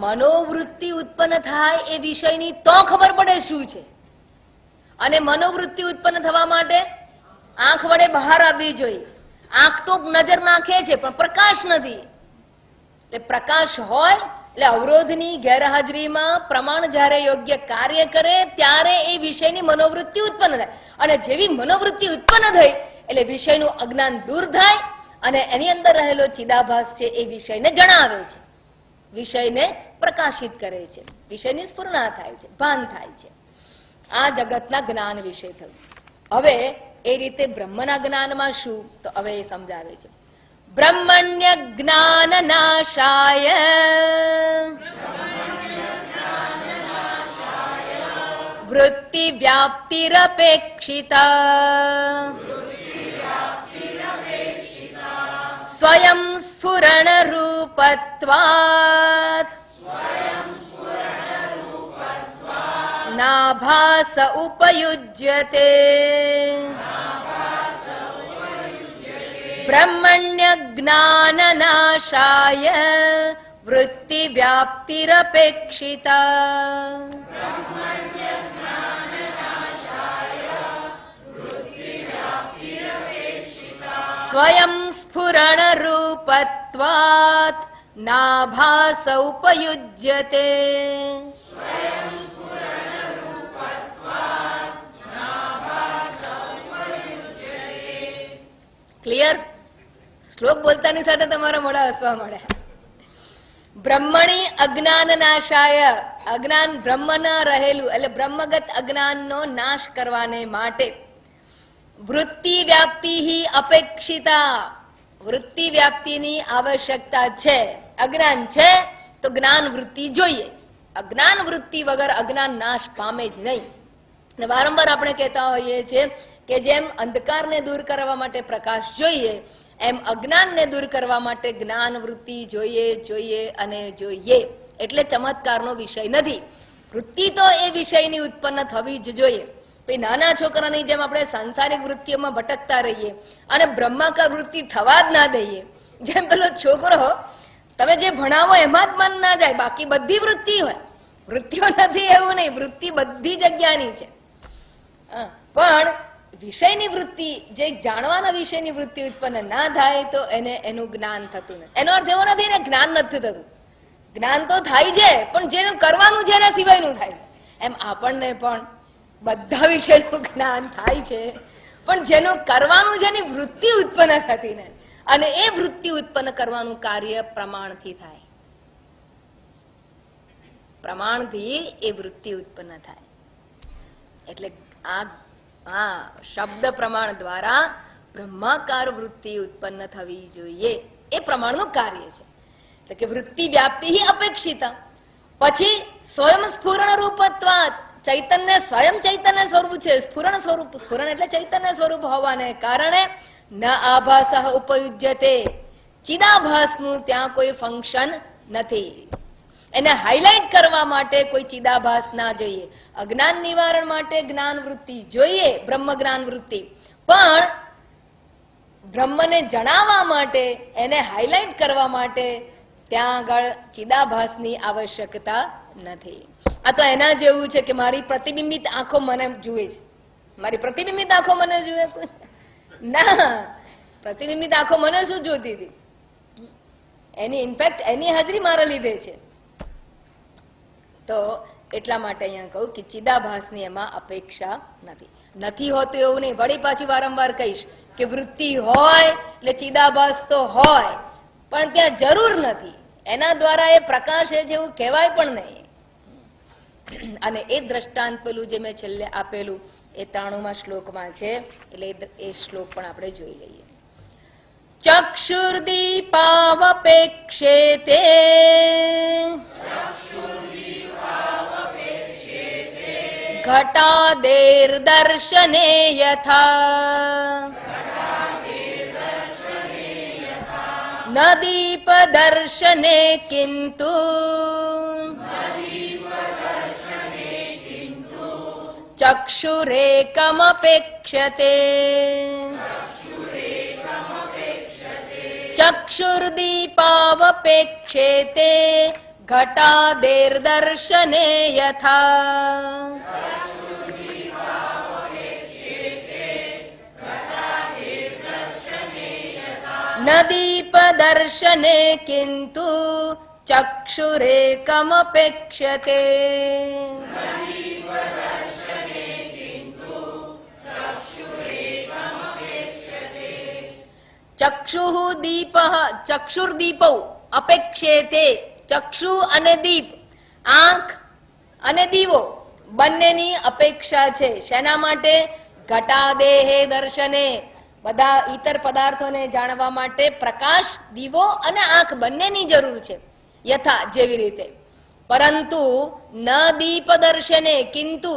મનોવૃત્તિ ઉત્પન્ન થાય એ વિષયની તો ખબર પડે શું છે. અને મનોવૃત્તિ ઉત્પન્ન થવા માટે આંખ વડે બહાર આવવી જોઈએ. આંખ તો નજર નાખે છે પણ પ્રકાશ નથી. એટલે પ્રકાશ હોય એટલે અવરોધની ગેરહાજરીમાં પ્રમાણ જ્યારે યોગ્ય કાર્ય કરે ત્યારે એ વિષયની મનોવૃત્તિ ઉત્પન્ન થાય. અને જેવી મનોવૃત્તિ ઉત્પન્ન થઈ એટલે વિષયનું અજ્ઞાન દૂર થાય અને એની અંદર રહેલો ચિદાભાસ છે એ વિષયને જણાવે છે, વિષયને પ્રકાશિત કરે છે, વિષયની સ્ફુરણા થાય છે, ભાન થાય છે. આ જગતના જ્ઞાન વિશે થયું. હવે એ રીતે બ્રહ્મના જ્ઞાનમાં શું, તો હવે એ સમજાવે છે. બ્રહ્મણ્ય જ્ઞાન નાશાય વૃત્તિ વ્યાપ્તિરપેક્ષિતા સ્વયં સ્ફુરણ રૂપત્વાત નાભાસ ઉપયુજ્યતે. બ્રહ્મણ્ય જ્ઞાન નાશાય વૃત્તિ વ્યાપ્તિરપેક્ષિતા સ્વયં સ્ફુરણ રૂપત્વાત નાભાસ ઉપયુજ્યતે. ક્લિયર? શ્લોક બોલતાની સાથે તમારા મોઢા હસવા મળે. બ્રહ્મણી અજ્ઞાન નાશાય, અજ્ઞાન બ્રહ્મના રહેલું એટલે બ્રહ્મગત અજ્ઞાનનો નાશ કરવાને માટે વૃત્તિ વ્યાપ્તિ અપેક્ષિતા, વૃત્તિ વ્યાપ્તિની આવશ્યકતા છે. અજ્ઞાન છે તો જ્ઞાન વૃત્તિ જોઈએ. અજ્ઞાન વૃત્તિ વગર અજ્ઞાન નાશ પામે જ નહીં. અને વારંવાર આપણે કહેતા હોઈએ છીએ કે જેમ અંધકારને દૂર કરવા માટે પ્રકાશ જોઈએ એમ અજ્ઞાનને દૂર કરવા માટે જ્ઞાન વૃત્તિ જોઈએ જોઈએ અને જોઈએ. એટલે ચમત્કારનો વિષય નથી. વૃત્તિ તો એ વિષયની ઉત્પન્ન થવી જ જોઈએ. નાના છોકરાની જેમ આપણે સાંસારિક વૃત્તિઓમાં ભટકતા રહીએ અને બ્રહ્માકાર વૃત્તિ થવા જ ના દઈએ. જેમ પેલો છોકરો તમે જે ભણાવો એમાં જ મન ના જાય, બાકી બધી વૃત્તિ હોય. વૃત્તિઓ નથી એવું નહીં, વૃત્તિ બધી જગ્યાની છે. પણ વિષયની વૃત્તિ, જે જાણવાના વિષયની વૃત્તિ ઉત્પન્ન ના થાય તો એને એનું જ્ઞાન થતું નથી. એનો અર્થ એવો નથી ને જ્ઞાન નથી થતું. જ્ઞાન તો થાય છે પણ જેનું કરવાનું છે એના સિવાયનું થાય. એમ આપણને પણ બધા વિષયનું જ્ઞાન થાય છે પણ જેનું કરવાનું છે એની વૃત્તિ ઉત્પન્ન થતી નથી. અને એ વૃત્તિ ઉત્પન્ન કરવાનું કાર્ય પ્રમાણથી થાય. પ્રમાણથી એ વૃત્તિ ઉત્પન્ન થાય. એટલે આ શબ્દ પ્રમાણ દ્વારા બ્રહ્માકાર વૃત્તિ ઉત્પન્ન થવી જોઈએ. એ પ્રમાણનું કાર્ય છે. એટલે કે વૃત્તિ વ્યાપ્તિ અપેક્ષિતા. પછી સ્વયં સ્ફુરણ રૂપત્વાત, ચૈતન્ય સ્વયં ચૈતન્ય સ્વરૂપ છે. સ્ફુરણ સ્વરૂપ, સ્ફુરણ એટલે ચૈતન્ય સ્વરૂપ હોવાને કારણે ન આભાસ ઉપયુજ્યતે, ચિદાભાસનું ત્યાં કોઈ ફંક્શન નથી. એને હાઇલાઇટ કરવા માટે કોઈ ચિદાભાસ ના જોઈએ. અજ્ઞાન નિવારણ માટે જ્ઞાન વૃત્તિ જોઈએ, બ્રહ્મ જ્ઞાન વૃત્તિ. પણ બ્રહ્મને જણાવવા માટે, એને હાઇલાઇટ કરવા માટે ત્યાં આગળ ચિદાભાસની આવશ્યકતા નથી. આ તો એના જેવું છે કે મારી પ્રતિબિંબિત આંખો મને જુએ છે. મારી પ્રતિબિંબિત આંખો મને જુએ ના, પ્રતિબિંબિત આંખો મને શું જોતી હતી? એની ઇનફેક્ટ એની હાજરી મારા લીધે છે. તો એટલા માટે અહીંયા કહું કે ચિદાભાસની એમાં અપેક્ષા નથી. નથી હોતું એવું નહીં. વળી પાછી વારંવાર કહીશ કે વૃત્તિ હોય એટલે ચિદાભાસ તો હોય, પણ ત્યાં જરૂર નથી. એના દ્વારા એ પ્રકાશ છે એવું કહેવાય પણ નહીં. અને એ દ્રષ્ટાંત પેલું જે મેં છેલ્લે આપેલું એ 93મા શ્લોકમાં છે. એટલે એ શ્લોક પણ આપણે જોઈ લઈએ. ચક્ષુર્દીપાવપેક્ષેતે ઘટાદેર્દર્શને યથા ન દીપદર્શને કિંતુ ચક્ષુરેકમપેક્ષતે. ચક્ષુર્દીપાવપેક્ષેતે ઘટાદેર્દર્શને યથા. ન દીપદર્શને કિંતુ ચક્ષુરેકમપેક્ષ્યતે. ચક્ષુઃ દીપઃ ચક્ષુર્દીપૌ અપેક્ષેતે. ચક્ષુ અને દીપ, આંખ અને દીવો બંનેની અપેક્ષા છે. શેના માટે? ઘટાદેહે દર્શને, બધા ઈતર પદાર્થોને જાણવા માટે પ્રકાશ, દીવો અને આંખ બંનેની જરૂર છે. યથા જેવી રીતે. પરંતુ ન દીપ દર્શને કિંતુ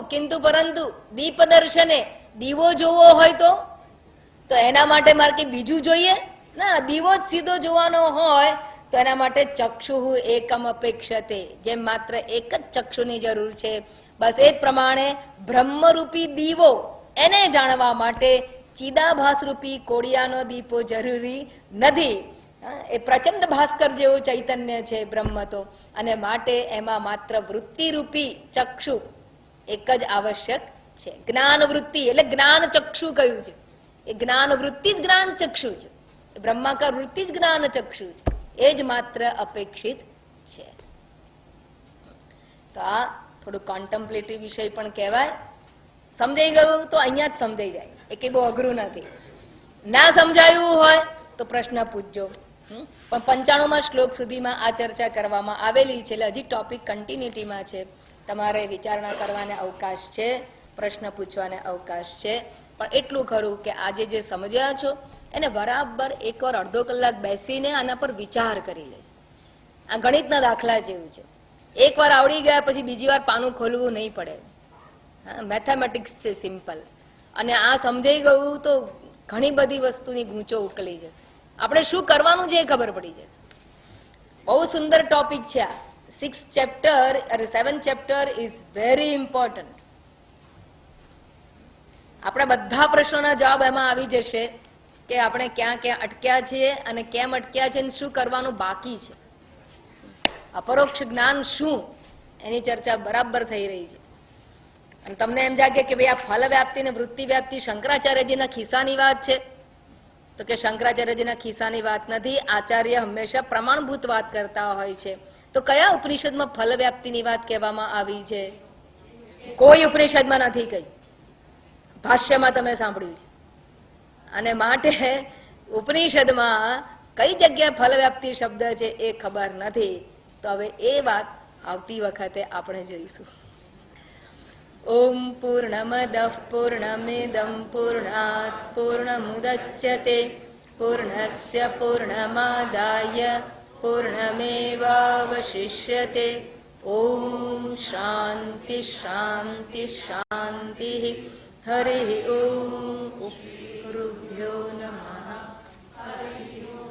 પરંતુ દીપ દર્શને, દીવો જોવો હોય તો એના માટે મારે કે બીજું જોઈએ ના, દીવો જ સીધો જોવાનો હોય તો એના માટે ચક્ષુઃ એકમ અપેક્ષતે, જેમ માત્ર એક જ ચક્ષુની જરૂર છે. બસ એ જ પ્રમાણે બ્રહ્મરૂપી દીવો એને જાણવા માટે ચિદાભાસ રૂપી કોડિયાનો દીપો જરૂરી નથી. એ પ્રચંડ ભાસ્કર જેવું ચૈતન્ય છે બ્રહ્મ તો, અને માટે એમાં માત્ર વૃત્તિરૂપી ચક્ષુ એક જ આવશ્યક છે. જ્ઞાન વૃત્તિ એટલે જ્ઞાન ચક્ષુ કયું છે, એ જ્ઞાન વૃત્તિ જ જ્ઞાન ચક્ષુ છે. બ્રહ્માકાર વૃત્તિ જ જ્ઞાન ચક્ષુ છે, એ જ માત્ર અપેક્ષિત છે. તો આ થોડું કોન્ટેમ્પ્લેટિવ વિષય પણ કહેવાય. સમજાઈ ગયું તો અહીંયા જ સમજાઈ જાય, એ કઈ બહુ અઘરું નથી. ના સમજાયું હોય તો પ્રશ્ન પૂછજો. પણ 95મા શ્લોક સુધીમાં આ ચર્ચા કરવામાં આવેલી છે, એટલે હજી ટોપિક કન્ટિન્યુટીમાં છે. તમારે વિચારણા કરવાને અવકાશ છે, પ્રશ્ન પૂછવાને અવકાશ છે. પણ એટલું ખરું કે આજે જે સમજ્યા છો એને બરાબર એકવાર અડધો કલાક બેસીને આના પર વિચાર કરી લેજો. આ ગણિતના દાખલા જેવું છે. એકવાર આવડી ગયા પછી બીજી વાર પાનું ખોલવું નહીં પડે. મેથેમેટિક્સ છે, સિમ્પલ. અને આ સમજાઈ ગયું તો ઘણી બધી વસ્તુની ગૂંચો ઉકલી જશે. આપણે શું કરવાનું છે એ ખબર પડી જશે. બહુ સુંદર ટોપિક છે આ. 7th chapter is very important. આપણા બધા પ્રશ્નોના જવાબ એમાં આવી જશે કે આપણે ક્યાં ક્યાં અટક્યા છીએ અને કેમ અટક્યા છે અને શું કરવાનું બાકી છે. અપરોક્ષ જ્ઞાન શું, એની ચર્ચા બરાબર થઈ રહી છે. અને તમને એમ જાગે કે ભાઈ આ ફલ વ્યાપ્તિ ને વૃત્તિ વ્યાપ્તિ શંકરાચાર્યજીના ખિસ્સાની વાત છે, તો કે શંકરાચાર્યજીના ખિસ્સાની વાત નથી. આચાર્ય હંમેશા પ્રમાણભૂત વાત કરતા હોય છે. તો કયા ઉપનિષદમાં ફલ વ્યાપ્તિની વાત કહેવામાં આવી છે? કોઈ ઉપનિષદમાં નથી કહી. ભાષ્યમાં તમે સાંભળ્યું છે. અને માટે ઉપનિષદમાં કઈ જગ્યાએ ફલ વ્યાપ્તિ શબ્દ છે એ ખબર નથી. તો હવે એ વાત આવતી વખતે આપણે જોઈશું. ઓમ પૂર્ણમદઃ પૂર્ણમિદં પૂર્ણાત પૂર્ણમુદચ્યતે પૂર્ણસ્ય પૂર્ણમાદાય પૂર્ણમેવાવશિષ્યતે. ઓમ શાંતિ શાંતિ શાંતિ. હરિ ઓમ. ગુરુભ્યો નમઃ. હરિ ઓમ.